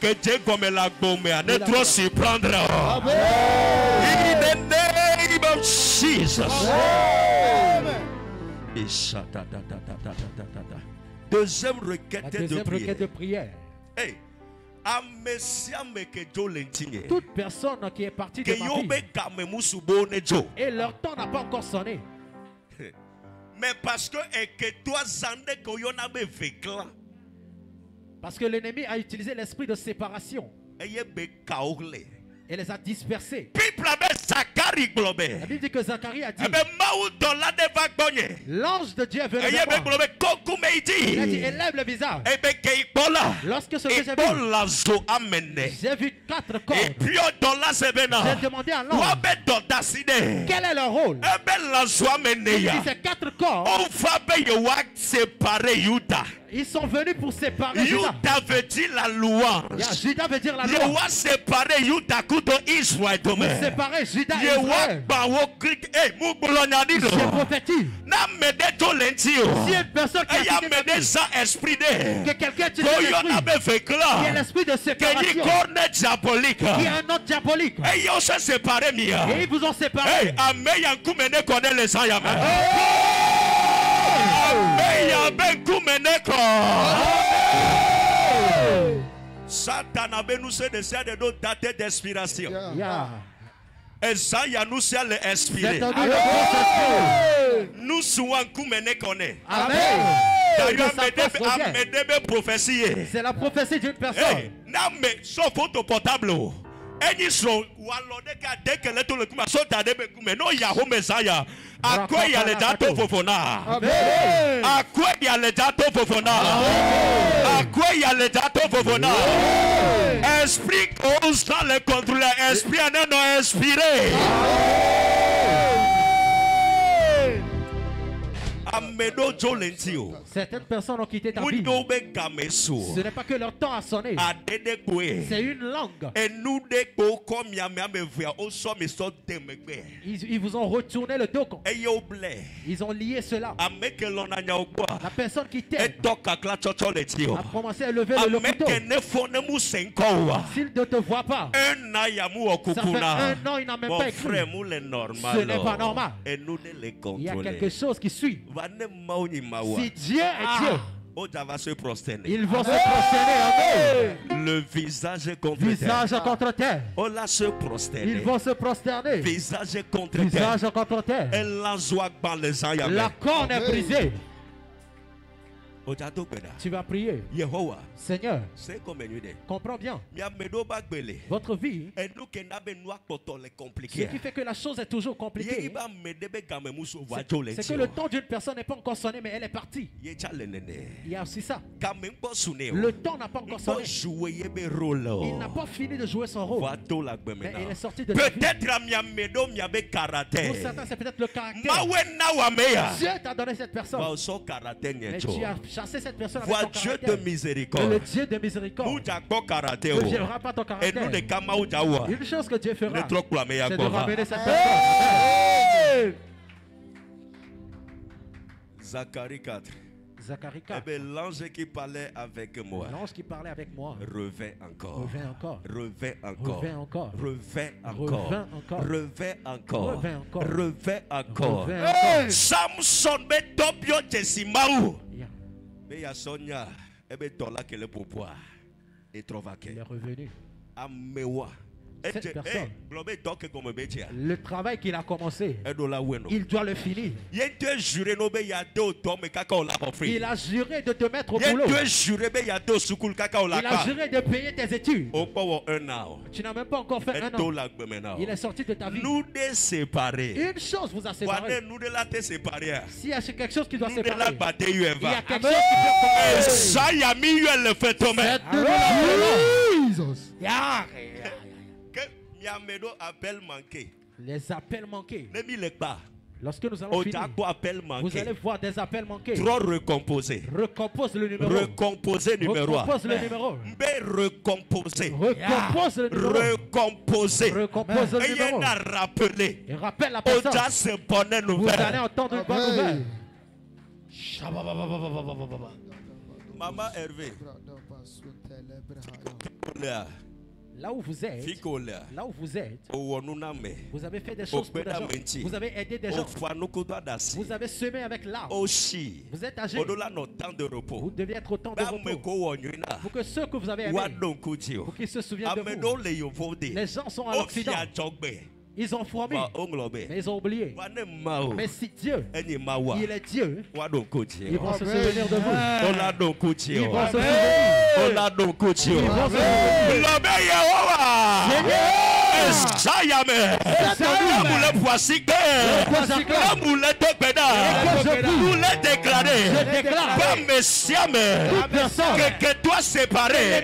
Que Dieu comme la gomme à ne trop s'y prendra. In the name of Jesus. Deuxième requête de prière. Hey. Toute personne qui est partie de ma vie et leur temps n'a pas encore sonné. Mais parce que l'ennemi a utilisé l'esprit de séparation et les a dispersés. La Bible dit que Zacharie a dit, l'ange de Dieu est venu vers moi. Il a dit, élève le visage. Lorsque ce que j'ai vu 4 cordes. J'ai demandé à l'ange, quel est leur rôle? Il dit, ces 4 cordes, ils sont venus pour séparer Juda. Veut dire la louange. Juda veut dire la louange. Séparer Juda Israël. Séparer Juda et Israël. C'est prophétique. Si une personne qui a que quelqu'un qui est l'esprit de séparation, qui est un autre diabolique, et ils vous ont séparé. Satan a nous c'est de nos dates d'inspiration. Et ça y a nous c'est l'inspirer. Nous souvent kumene connaît. C'est la prophétie d'une personne. Non mais sauf votre portable. Any so Walodeka Dekeleto Lekuma Sota Debekume, no Yahoo Messiah. Akwaya le dato fofona. Akwaya le dato fofona. Akwaya le dato fofona. Esprit constant le contrôle. Esprit anéno inspiré. Certaines personnes ont quitté ta vie. Ce n'est pas que leur temps a sonné. C'est une langue. Ils vous ont retourné le dos. Ils ont lié cela. La personne qui t'aime a commencé à lever le couteau. S'il ne te voit pas, ça fait 1 an, il n'a même pas écrit. Ce n'est pas normal. Il y a quelque chose qui suit. Si Dieu est Dieu, ils vont se prosterner. Le visage contre terre. Ils vont se prosterner. Visage contre terre. La corne est brisée. Tu vas prier. Seigneur, comprends bien. Votre vie, ce qui fait que la chose est toujours compliquée, c'est que le temps d'une personne n'est pas encore sonné, mais elle est partie. Il y a aussi ça. Le temps n'a pas encore sonné. Il n'a pas fini de jouer son rôle. Mais il est sorti de la vie. Pour certains, c'est peut-être le caractère. Dieu t'a donné cette personne. Mais tu as chassé cette personne avec ton caractère. Dieu de miséricorde. Le Dieu de miséricorde ne viendra pas ton caractère. Une chose que Dieu fera, c'est de ramener cette personne. Zacharie 4. Zacharie 4. L'ange qui parlait avec moi. L'ange qui parlait avec moi. Revint encore. Revint encore. Revint encore. Revint encore. Revint encore. Revint encore. Revint encore. Revint encore. Revint encore. Revint encore. Samson be tobio jesimaou. Ya Sonia, ebe tola que le pouvoir et trouva que. Il est revenu. Amewa. Cette personne, le travail qu'il a commencé, il doit le finir. Il a juré de te mettre au boulot. Il a juré de payer tes études. Tu n'as même pas encore fait 1 an. Il est sorti de ta vie. Une chose vous a séparé. S'il y a quelque chose qui doit séparer, il y a quelque chose qui peut les appels manqués. Lorsque nous allons finir, vous allez voir des appels manqués. Trop recomposé. Recompose le numéro. Recomposer numéro. Recompose le numéro. Recomposer. Recompose le numéro. Recomposer. Recompose le numéro. Et rappelle la personne. Vous allez entendre une bonne nouvelle. Maman Hervé. Là où vous êtes, vous avez fait des choses pour des gens. Vous avez aidé des gens. Vous avez semé avec l'arbre. Vous êtes âgé. Vous devez être au temps de repos. Pour que ceux que vous avez aimés, pour qu'ils se souviennent de vous. Les gens sont à l'Occident. Ils ont fourmi, mais ils ont oublié. Mais si Dieu, il est Dieu, ils vont se souvenir de vous. Ils vont se souvenir. Ils vont se que toi séparé,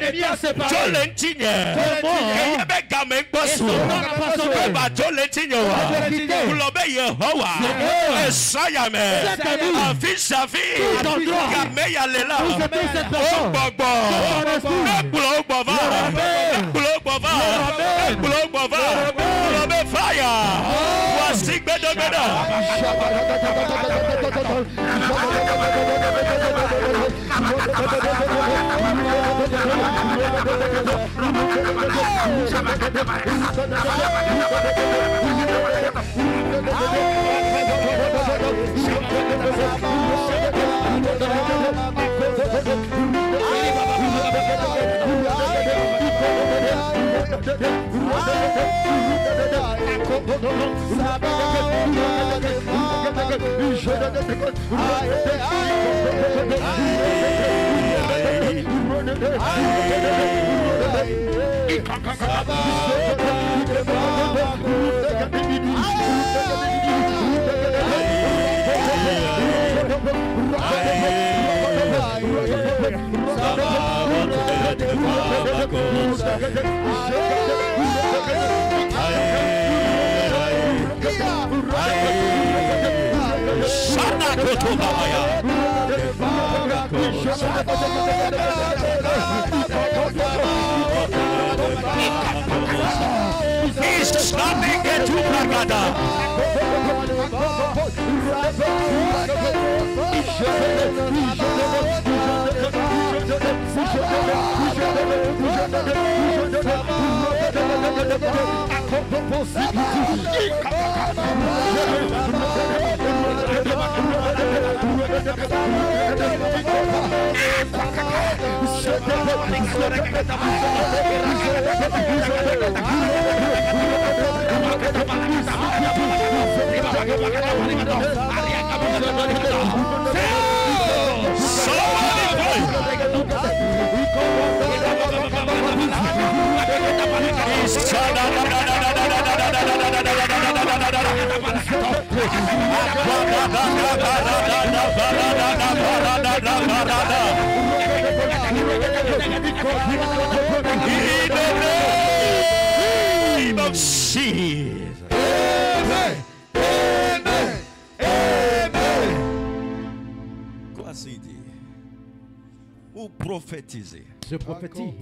Ou prophétiser. Je prophétise.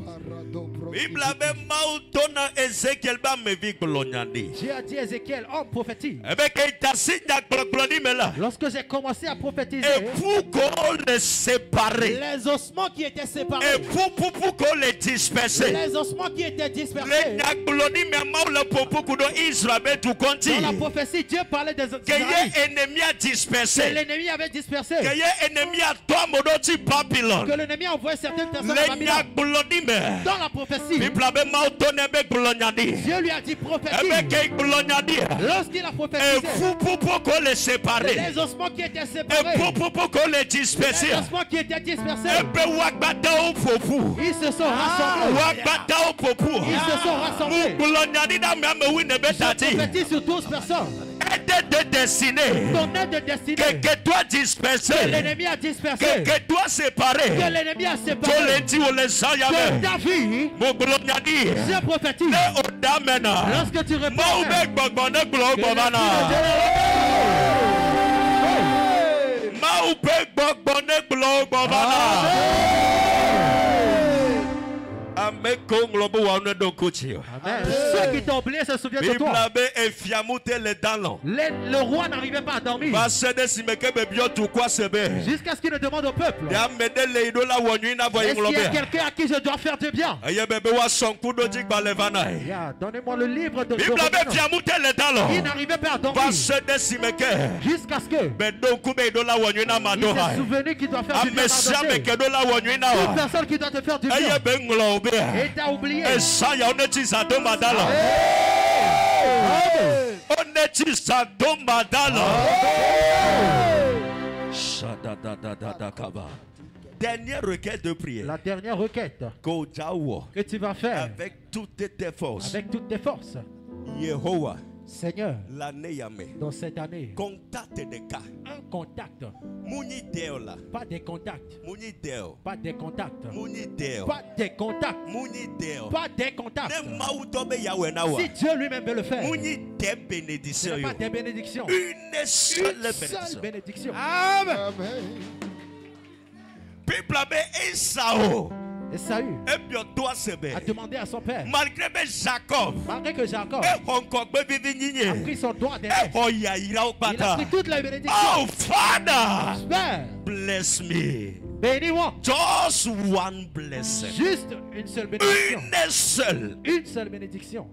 Dieu a dit à Ézéchiel, on prophétise. Lorsque j'ai commencé à prophétiser, les ossements qui étaient séparés, les ossements qui étaient dispersés, dans la prophétie, Dieu parlait des ossements que l'ennemi avait dispersés, que l'ennemi a envoyé certaines personnes à Babylone. Dans la prophétie, Dieu lui a dit prophétise. Lorsqu'il a prophétisé, les ossements qui étaient séparés, les ossements qui étaient dispersés, ils se sont rassemblés. Ils se sont rassemblés. Je prophétise sur 12 personnes. De destinée, ton aide de destinée, que toi dispersé, que l'ennemi a dispersé, que toi séparé, que l'ennemi a séparé, que ta vie, je prophétise. Lorsque tu réponds, Amen. Ceux qui t'ont oublié se souviennent de toi. Le roi n'arrivait pas à dormir jusqu'à ce qu'il ne demande au peuple, est-ce qu'il y a quelqu'un à qui je dois faire du bien? Donnez-moi le livre de Job. Il n'arrivait pas à dormir jusqu'à ce que il s'est souvenu qu'il doit faire du bien. Toute personne qui doit te faire du bien et t'as oublié. Dernière requête de prière. La dernière requête que tu vas faire avec toutes tes forces. Avec toutes tes forces. Yehovah, Seigneur, dans cette année, contacte des cas. Un contact. Pas des contacts. Pas des contacts. Pas des contacts. Pas des contacts. Si Dieu lui-même veut le faire, ce n'est pas des bénédictions. Une seule bénédiction. Amen. Esaü a demandé à son père, malgré que Jacob a pris son droit d'aîné, il a pris toute la bénédiction. Oh Father, Père, bless me. Bénis-moi. Just one blessing. Juste une seule bénédiction. Une seule bénédiction.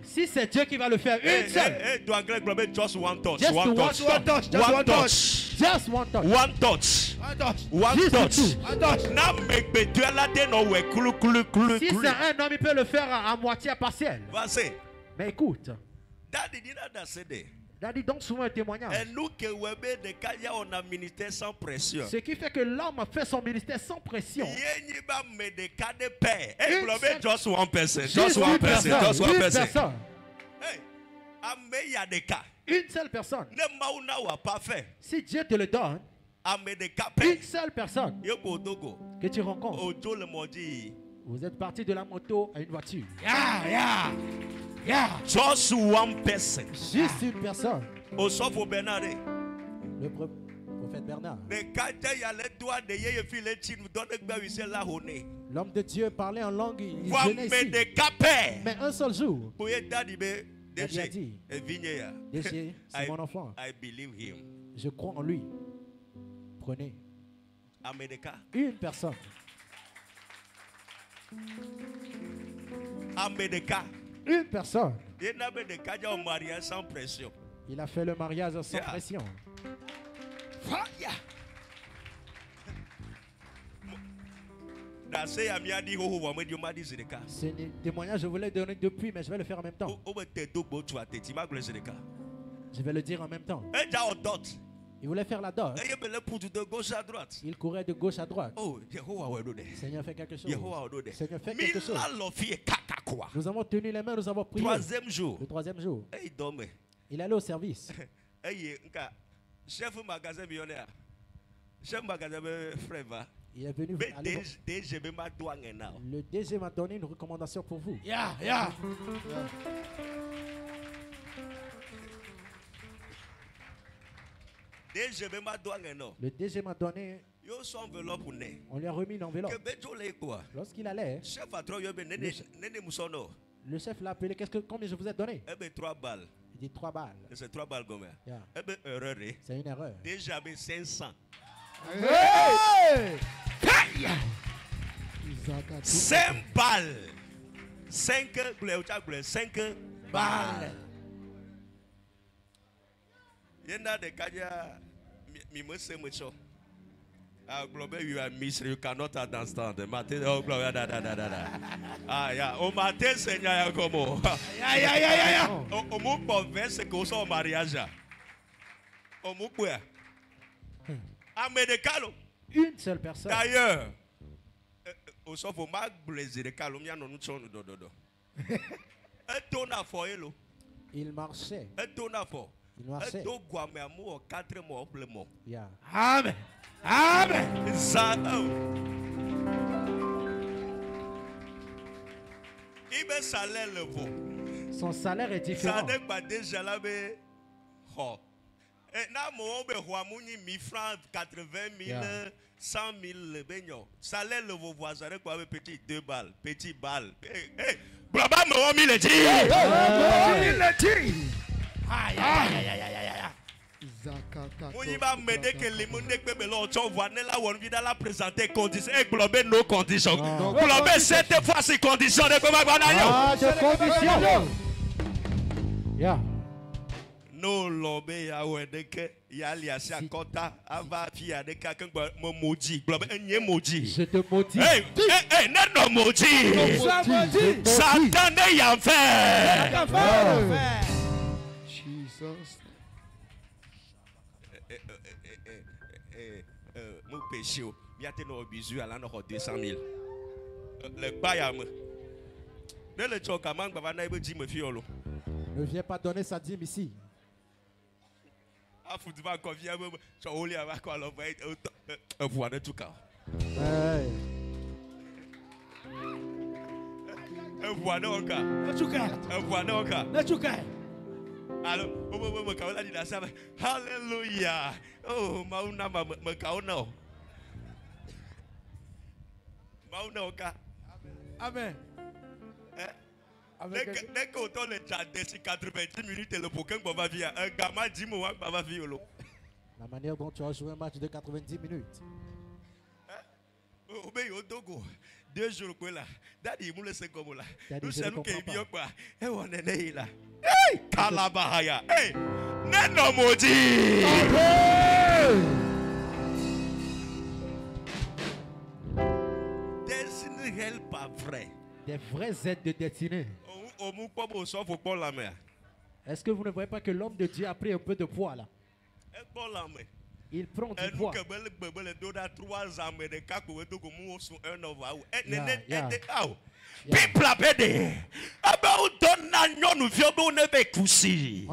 Si c'est Dieu qui va le faire, une seule. Just one touch. Just one touch. One touch. Just one touch. One touch. One touch. Si c'est un homme, il peut le faire à moitié, à partiel. Mais écoute, Daddy donne souvent un témoignage. Ce qui fait que l'homme a fait son ministère sans pression. Just one person. Une seule personne. Si Dieu te le donne, une seule personne que tu rencontres. Vous êtes parti de la moto à une voiture. Just one person. Juste une personne. Le prophète Bernard. L'homme de Dieu parlait en langue. Il venait ici. Mais un seul jour, il a dit, Déchet, c'est mon enfant. Je crois en lui. Prenez une personne. Une personne. Il a fait le mariage sans pression. Ce témoignage, je voulais donner depuis, mais je vais le faire en même temps. Je vais le dire en même temps. Il voulait faire la dot. Il courait de gauche à droite. Seigneur, fais quelque chose. Seigneur, fais quelque chose. Nous avons tenu les mains, nous avons prié. Le troisième jour. Il allait au service. Chef magasin millionnaire. Chef magasin frère. Il est venu. Le DG m'a donné une recommandation pour vous. Le DG m'a donné. On lui a remis une enveloppe. Lorsqu'il allait, le chef l'a appelé. Combien je vous ai donné? 3 balles. Il dit 3 balles. C'est 3 balles combien? C'est une erreur. Déjà 500. 5 balles. 5 balles. Yenda de Kaja Mimose Mucho. Global, you are mystery, you cannot understand. Oh, glory, matin, Seigneur, como. On m'a convaincu que c'est un mariage. On m'a quoi? Une seule personne. D'ailleurs, au sauf au mag blazer de calomnia non nous sommes dodo. Un ton à foyer. Il marchait. Un ton à foyer. Il marchait. Yeah. Amen. Amen. Son salaire est différent. Francs, 80 000, 100 000. Salaire le voisin, petit 2 balles, petit balle. Blabba me il le dit. Il le dit. Aïe, aïe, aïe, aïe, aïe, aïe. Mouniba m'aider que les monde que belo on voit là on vient la présenter conditions et glober nos conditions. Glober cette fois ces conditions de comment ah, de conditions. Yeah. No lobe ya wedeke ya liasi akota ava fia de quelqu'un mo maudit globe enye maudit. Je te maudis. Hey, non maudit. Satan ne y a fait. Jesus. Mon péché, il y a des bisous à l'an 200 000. Le bayam. Ne le choc à manque, ne viens pas donner sa dîme ici. Ah, faut dire qu'on vient, tu as oublié avec quoi l'on va un voix de tout cas. Un voix de cas. Un voix de cas. Alors, Hallelujah. Oh, Mauna Makaono. Mauna Oka. Amen. Dès qu'on tourne le chat d'ici 90 minutes, le Pokémon va vivre. Un gamin dit moi va vivre. La manière dont tu as joué un match de 90 minutes. Oh, mais au Togo, 2 jours là. Daddy, il me laisse comme là. Nous sommes qui bien quoi. Et on est là. Hey, Kalabahaya. Hey, Neno Moji. Destinée elle pas vrai. Des vraies aides de destinée. Est-ce que vous ne voyez pas que l'homme de Dieu a pris un peu de poids là? Il prend du poids. People are better. About donna nyonu viobo nebe kusi.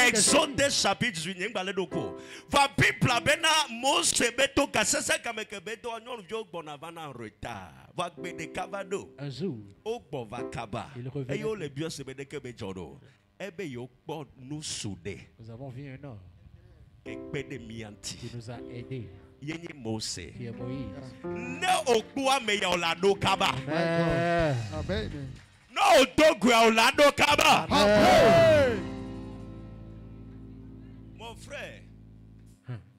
Exode chapitre 18 baledoko. Va people bena mose beto kasese kameke beto nyonu viobo bonavana en retard. Va bede kavado. Un jour. O bova kaba. Il revient. Et yo le bio se bede ke bejodo. Ebe yo bo nous soudé. Nous avons vu un homme qui nous a aidés. Qui est Moïse. Ne okua me ya olado kaba. Amen. No odogu ya olado kaba. Mon frère.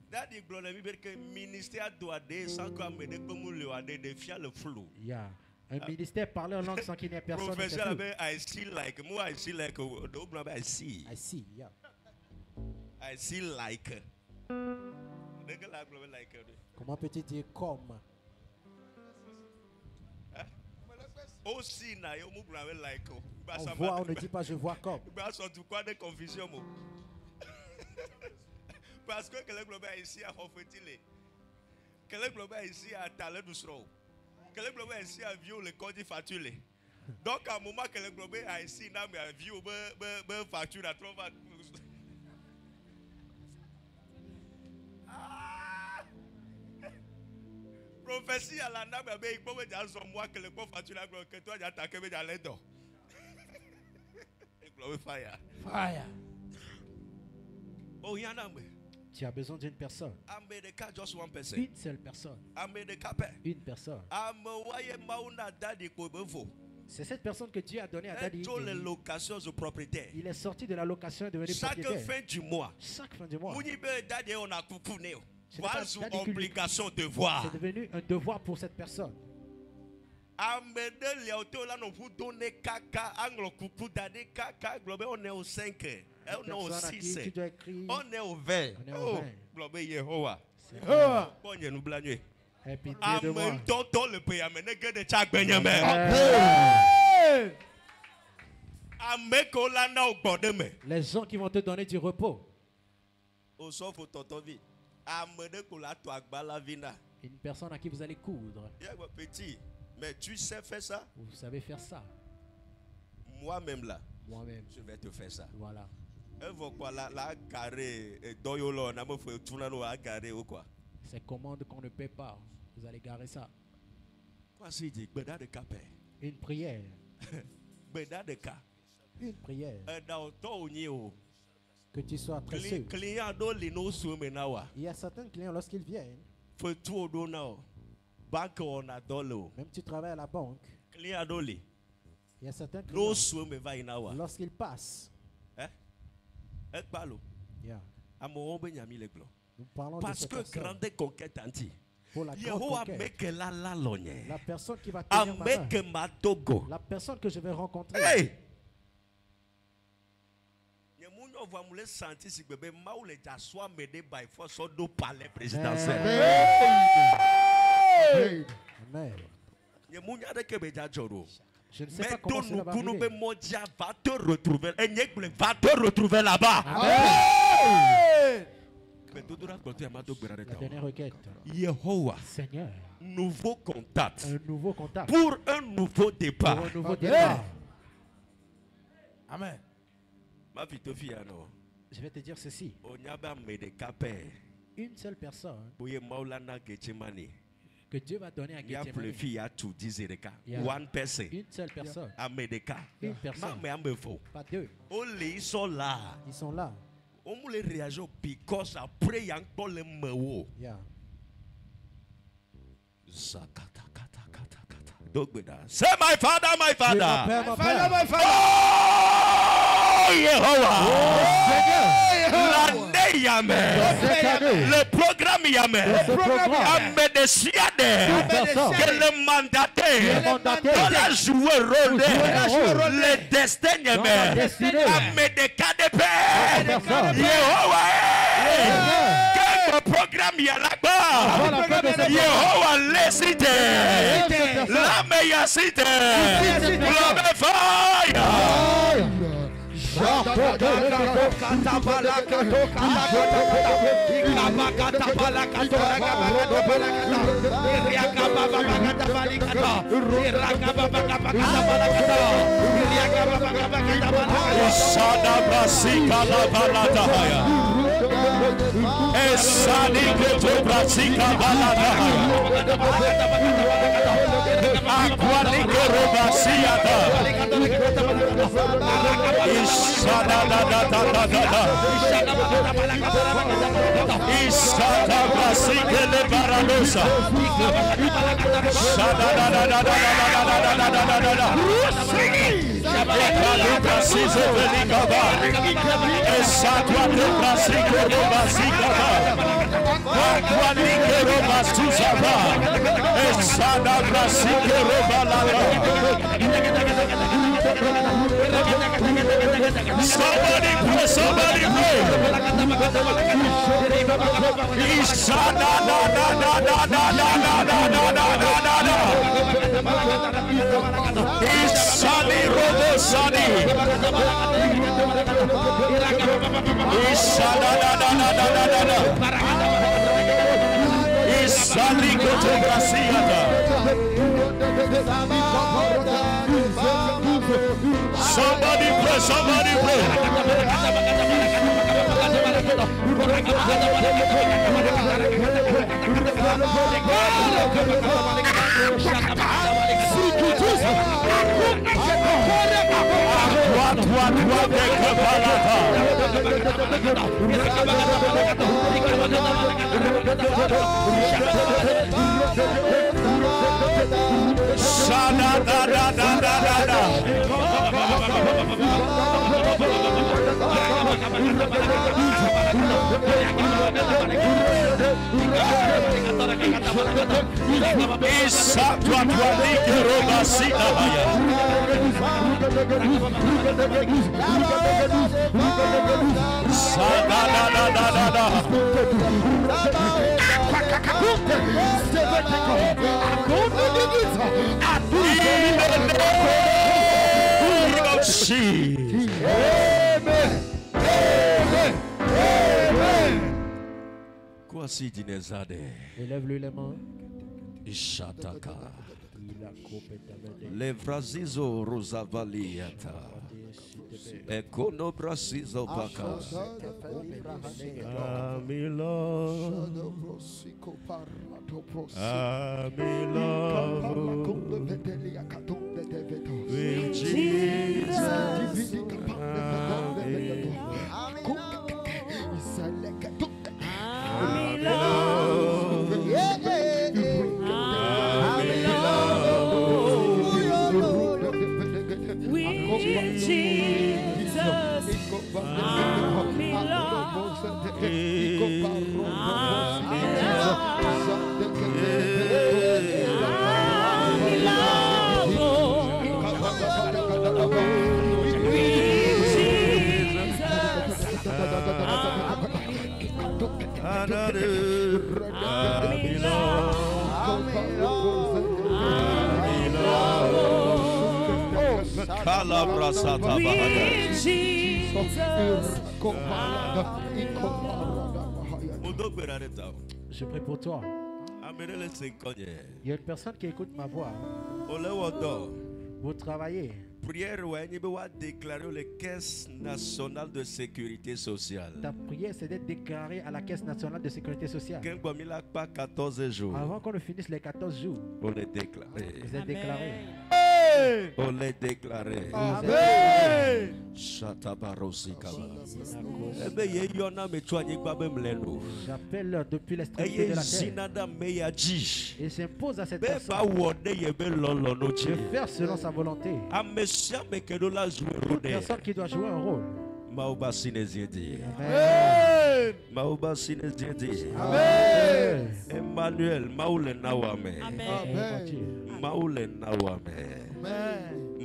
Daddy gloire que ministère doit des sans quoi me de comme le de fier le flou. Yeah. Un ministère parler en langue sans qu'il n'y ait personne. Professeur, I see like moi I see like I see. I see, yeah. I see like. Comment peux-tu dire comme? Aussi, on voit, on ne dit pas je vois comme. Parce que le global ici a reflété. Que le global ici a talé du sro. Que le global ici a vu le code fatulé. Donc à un moment que le global a ici n'a pas vu le facture à 3 ans. Prophétie à la name, il faut dire moi que le pauvre facture que toi tu as attaqué mais dans les dents. Fire. Fire. Oh, yana me. Tu as besoin d'une personne. Just one person. Une seule personne. Une personne. C'est cette personne que Dieu a donnée à Daddy. Il est sorti de la location et devenu propriétaire. Chaque fin du mois. Chaque fin du mois. C'est obligation de voir. C'est devenu un devoir pour cette personne. On est au 5. On est au 6. On est au 20. Oh, Yehovah. Les gens qui vont te donner du repos. Une personne à qui vous allez coudre. Petit, mais tu sais faire ça? Vous savez faire ça? Moi-même là. Moi-même. Je vais te faire ça. Voilà. C'est commande qu'on ne paie pas. Vous allez garer ça. Une prière. Une prière. Que tu sois très sûr. Il y a certains clients lorsqu'ils viennent. Même tu travailles à la banque. Il y a certains clients lorsqu'ils passent. Yeah. Nous parlons parce de que grande conquête anti. Pour la grande conquête. La personne qui va tenir ma main. La personne que je vais rencontrer. Hey! Amen. Je ne sais pas comment cela va arriver. Va te retrouver là-bas. La dernière requête. Yehovah. Seigneur. Nouveau contact. Un nouveau contact. Pour un nouveau départ. Pour un nouveau départ. Amen. Je vais te dire ceci. Une seule personne que Dieu va donner à Gethsemane. One person. Une seule personne. Une personne. Pas deux. Ils sont là. Ils sont là. On les réagit because après il y a encore les mots. Yeah. Say my father, my father. My father, my father. Oh, Yehovah. L'année Yamé. Le programme Yamé. Amé de Siade. Que le mandataire. Doit jouer rôle. Le destin Yamé. Amé de KDP. Yehovah. Le programme y'a là-bas. Yehovah les cités. La meilleure cité. La fire. Somebody pray, somebody pray. Somebody pray, somebody pray. Élève-lui les mains. Ishataka. Levrazizo Rosavaliata. Ekono Brasizo Baka. Amilo. With Jesus. Je prie pour toi. Il y a une personne qui écoute ma voix. Vous travaillez. Prière déclarer les caisses nationales de sécurité sociale. Ta prière, c'est d'être déclaré à la Caisse nationale de sécurité sociale. 14 jours. Avant qu'on ne finisse les 14 jours. On est déclaré. Vous êtes déclaré. On est déclaré. Amen. J'appelle depuis l'extrémité de la terre. Et s'impose à cette personne de faire selon sa volonté. Toute personne qui doit jouer un rôle. Amen. Amen. Emmanuel, Maule Nawame. Amen. Maule Nawame.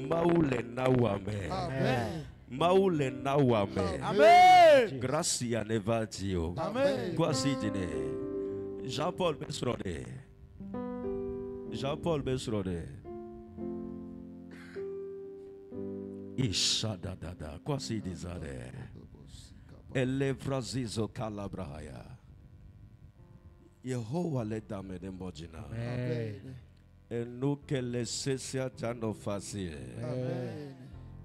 Maule Nawame. Amen. Maule Nawame. Amen. Gracia Nevatio. Amen. Quasidine. Jean-Paul Besrode. Jean-Paul Besrode. Ishadadada. Quasidizare. Elevrazizo Calabraya. Yehovah let them in Mojina. Et nous que les sessia jano facile.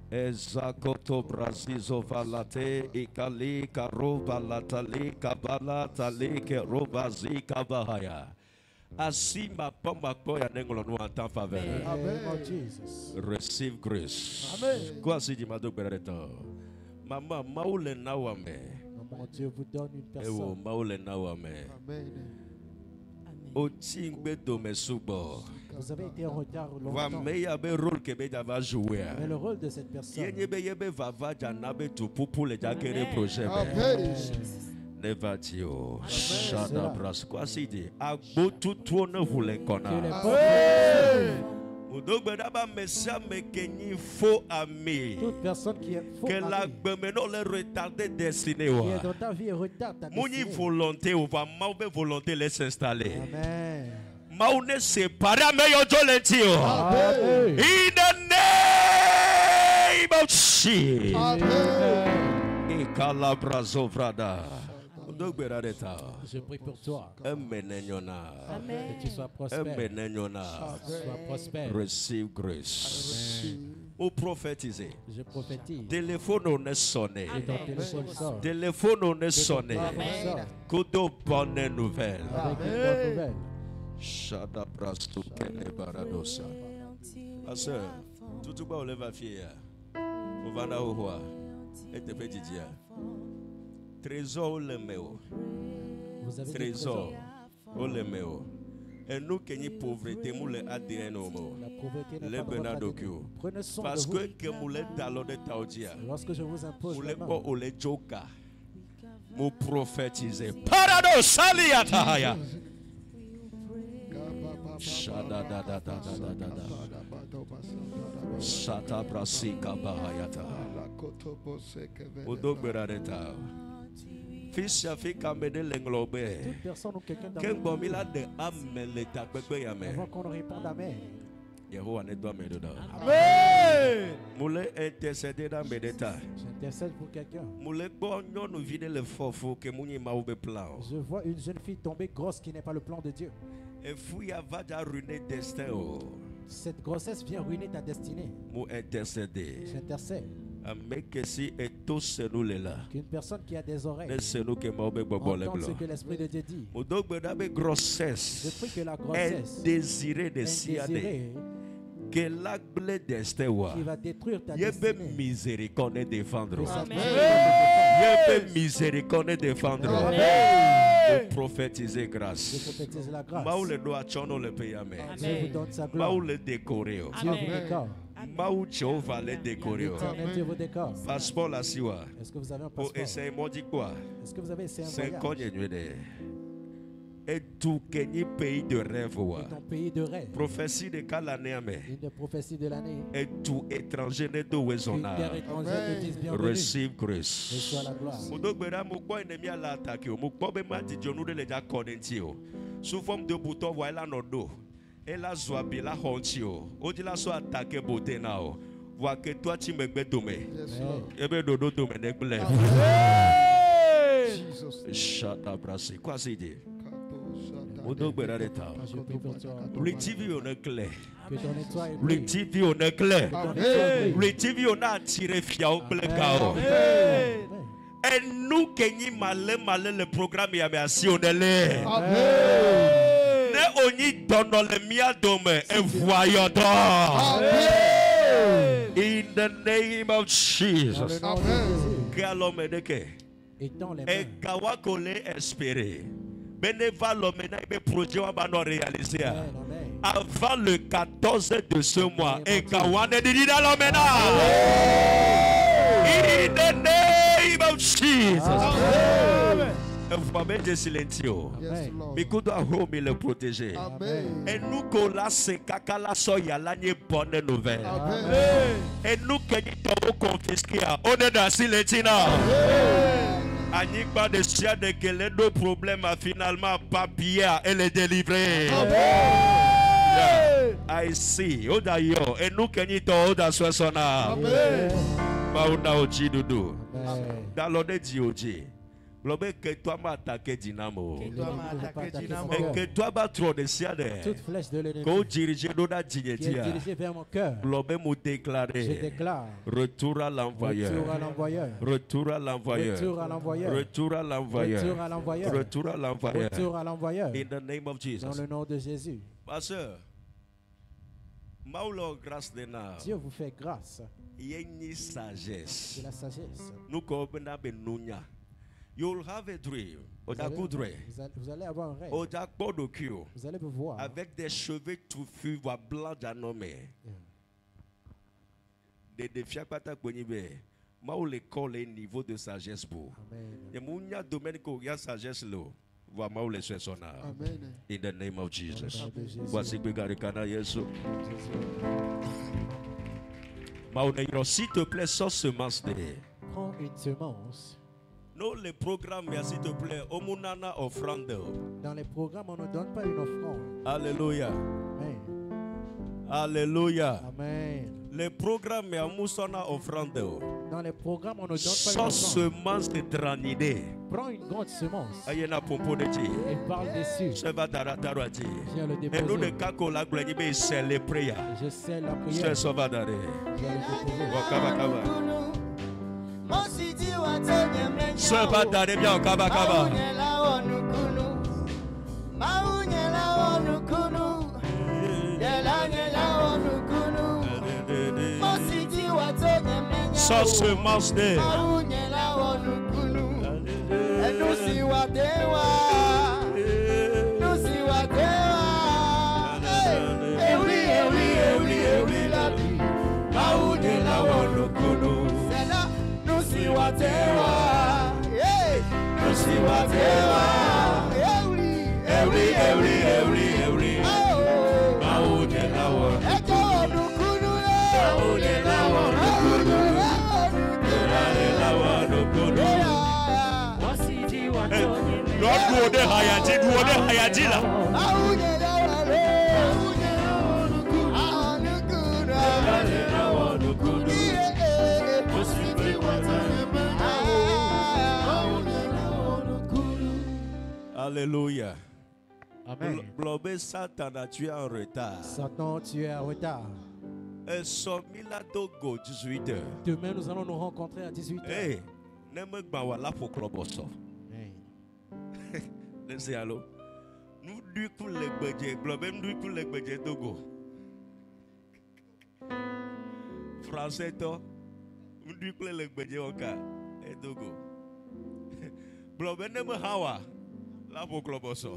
Ezakoto Brazizo Valate, Ikali, Karoba Latali, Kabala, Tali, Kerobazi, Kabahaya. Ainsi ma pomme à quoi y'a n'englo nous en temps faveur. Receive grace. Amen. Quoi si tu m'as dit maman, maoule nawame. Maman, Dieu vous donne une personne. Maoule nawame. Amen. Au tingbe do me subo. Vous avez été en retard longtemps. Mais le rôle de cette personne. Never Dio. Shada Bras. Quoi c'est dit? Agbo tout tourne vous les connaît. Toute personne qui est faux que la le retardé destiné. Qui est dans ta vie retarde ta destinée. Volonté ou va mauvaise volonté laisse s'installer. Amen. Maune séparé meilleur jolentio. In the name of Jesus. Amen. Et calabrazo vrada. Je prie pour toi. Amen. Que tu sois prospère. Sois prospère. Receive grace. Ou prophétiser. Je prophétise. Téléphone ne sonne. Téléphone ne sonne. Kodo bonne nouvelle. Avec une bonne nouvelle. Shada brasto kele baradosa. Pasteur, tout ba oleva fier. On va na oua. Et te petit dia. Trésor le meo. Vous avez trésor le meo. Et nous qui ni pauvreté nous le ADN au mot. Le benadokyo. Parce que nous le talon de taudia. Lorsque je vous impose la main. Ou le joka. Nous prophétiser. Parados aliataya. Shada da da da da da da da. Shata brasika bahayata. Odogberareta. Fils ya fika mede l'englobe. Toute personne ou quelqu'un dans le monde. Avant qu'on réponde amen. Yehovah ne doit me donner. Amen. Moule intercéder dans mes détails. J'intercède pour quelqu'un. Moule bon nous vider le faux que mouni ma oube plan. Je vois une jeune fille tomber grosse qui n'est pas le plan de Dieu. Et fouilla va ruiner destin. Cette grossesse vient ruiner ta destinée. Mou intercéder. J'intercède. Qu'une personne qui a des oreilles entende ce que l'Esprit de Dieu dit. Je prie que la grossesse désirée de que l'acte destin qui va détruire ta destinée. Miséricorde défendre. Défendre. Pour prophétiser grâce. Je prophétise la grâce. Je vous donne sa gloire. Dieu vous décore. Dieu vous décore. Passeport la siwa. Est-ce que vous avez un passeport? Est-ce que vous avez essayé un voyage? Et tout pays de rêve. Ton pays de rêve. Prophétie de l'année. Une prophétie de l'année. Et tout étranger ne doit receive grace. Reçois la gloire. Sous forme de bouton, voilà nos dos. Et la zoabi, la honchio. On dit la soit attaqué beauté now. Vois que toi tu me bédomé. Et bien dodo to me néglé. Shut brassi. Quoi c'est dit? TV on est clair. Le TV on est clair. Le TV on a attiré fiao blekao. Et nous qui malé le programme y a merci on est là. Ne on y donne le mia dome et voyons donc. In the name of Jesus. Amen. Et kawakole espérer. Bénéval l'homme projet va nous réaliser avant le 14 de ce mois. Et kawane dit dans l'homme. In the name of Jesus. Mais qu'on doit le protéger. Et nous qu'on l'a c'est kakala soya l'année bonne nouvelle. Et nous qui nous confisqués on est dans silentina. Anik pas de chia de que les deux problèmes a finalement papier et les délivrer. I see. Oh d'ailleurs et nous qui nous dans soissona. Mauna oji dudu. Dans l'ordre d'Ioji. Que toi m'attaquer Dynamo. Et que toi vas trop de siade. Toute flèche de l'ennemi. Qu'on dirige dans la dignité. Vers mon cœur. Me déclarer. Je déclare. Retour à l'envoyeur. Retour à l'envoyeur. Retour à l'envoyeur. Retour à l'envoyeur. Retour à l'envoyeur. Retour à l'envoyeur. Retour à l'envoyeur. Retour à l'envoyeur. In the name of Jesus. Dans le nom de Jésus. Pasteur. Dieu vous fait grâce. Il y a une sagesse. C'est la sagesse. Nous you'll have a dream. Vous allez avoir un rêve. Vous allez me voir. Avec des cheveux touffus, blancs d'anommé. Des défis à pata kwenyibe. Ma ou l'école est niveau de sagesse pour. Et mon ya domaine ko ya sagesse lo. Va ma ou les sona. Amen. In the name of Jesus. Voici que garikana Yesu. Ma ou ne s'il te plaît sans semence de. Prends une semence. Non, les programmes, s'il te plaît, omunana offrande. Dans les programmes, on ne donne pas une offrande. Alléluia. Amen. Alléluia. Amen. Les programmes, amusana offrande. Dans les programmes, on ne donne pas une offrande. Sans semence de tranidée. Prends une grande semence. Ayena pompo de ti. Et parle dessus. Ça va t'arrêter. Viens le déposer. Et nous, le cas qu'on l'a gagné, c'est les prières. Je sais la prière. C'est ça va d'arrêter. Viens le déposer. Wakaba. Ce pas d'aller bien au Kaba Kaba. Sans semence de. Alléluia. Amen. Satan, tu es en retard. Satan, tu es en retard. Demain, nous allons nous rencontrer à 18h. Hey, laissez allô. Nous du coup les budgets, globem du coup les budgets Togo. Français to, nous du coup les budgets Oka et Togo. Globem ne me hawa, la pour globoso.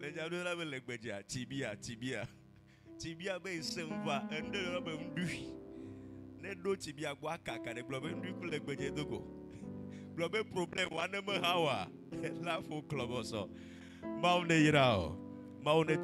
Les gens de la les budgets, tibia. Tibia be semva, un de la même du. Ne do tibia bois kaka, les globem du coup les budgets Togo. Globem problème, one me hawa, la pour globoso. Maune irao, maune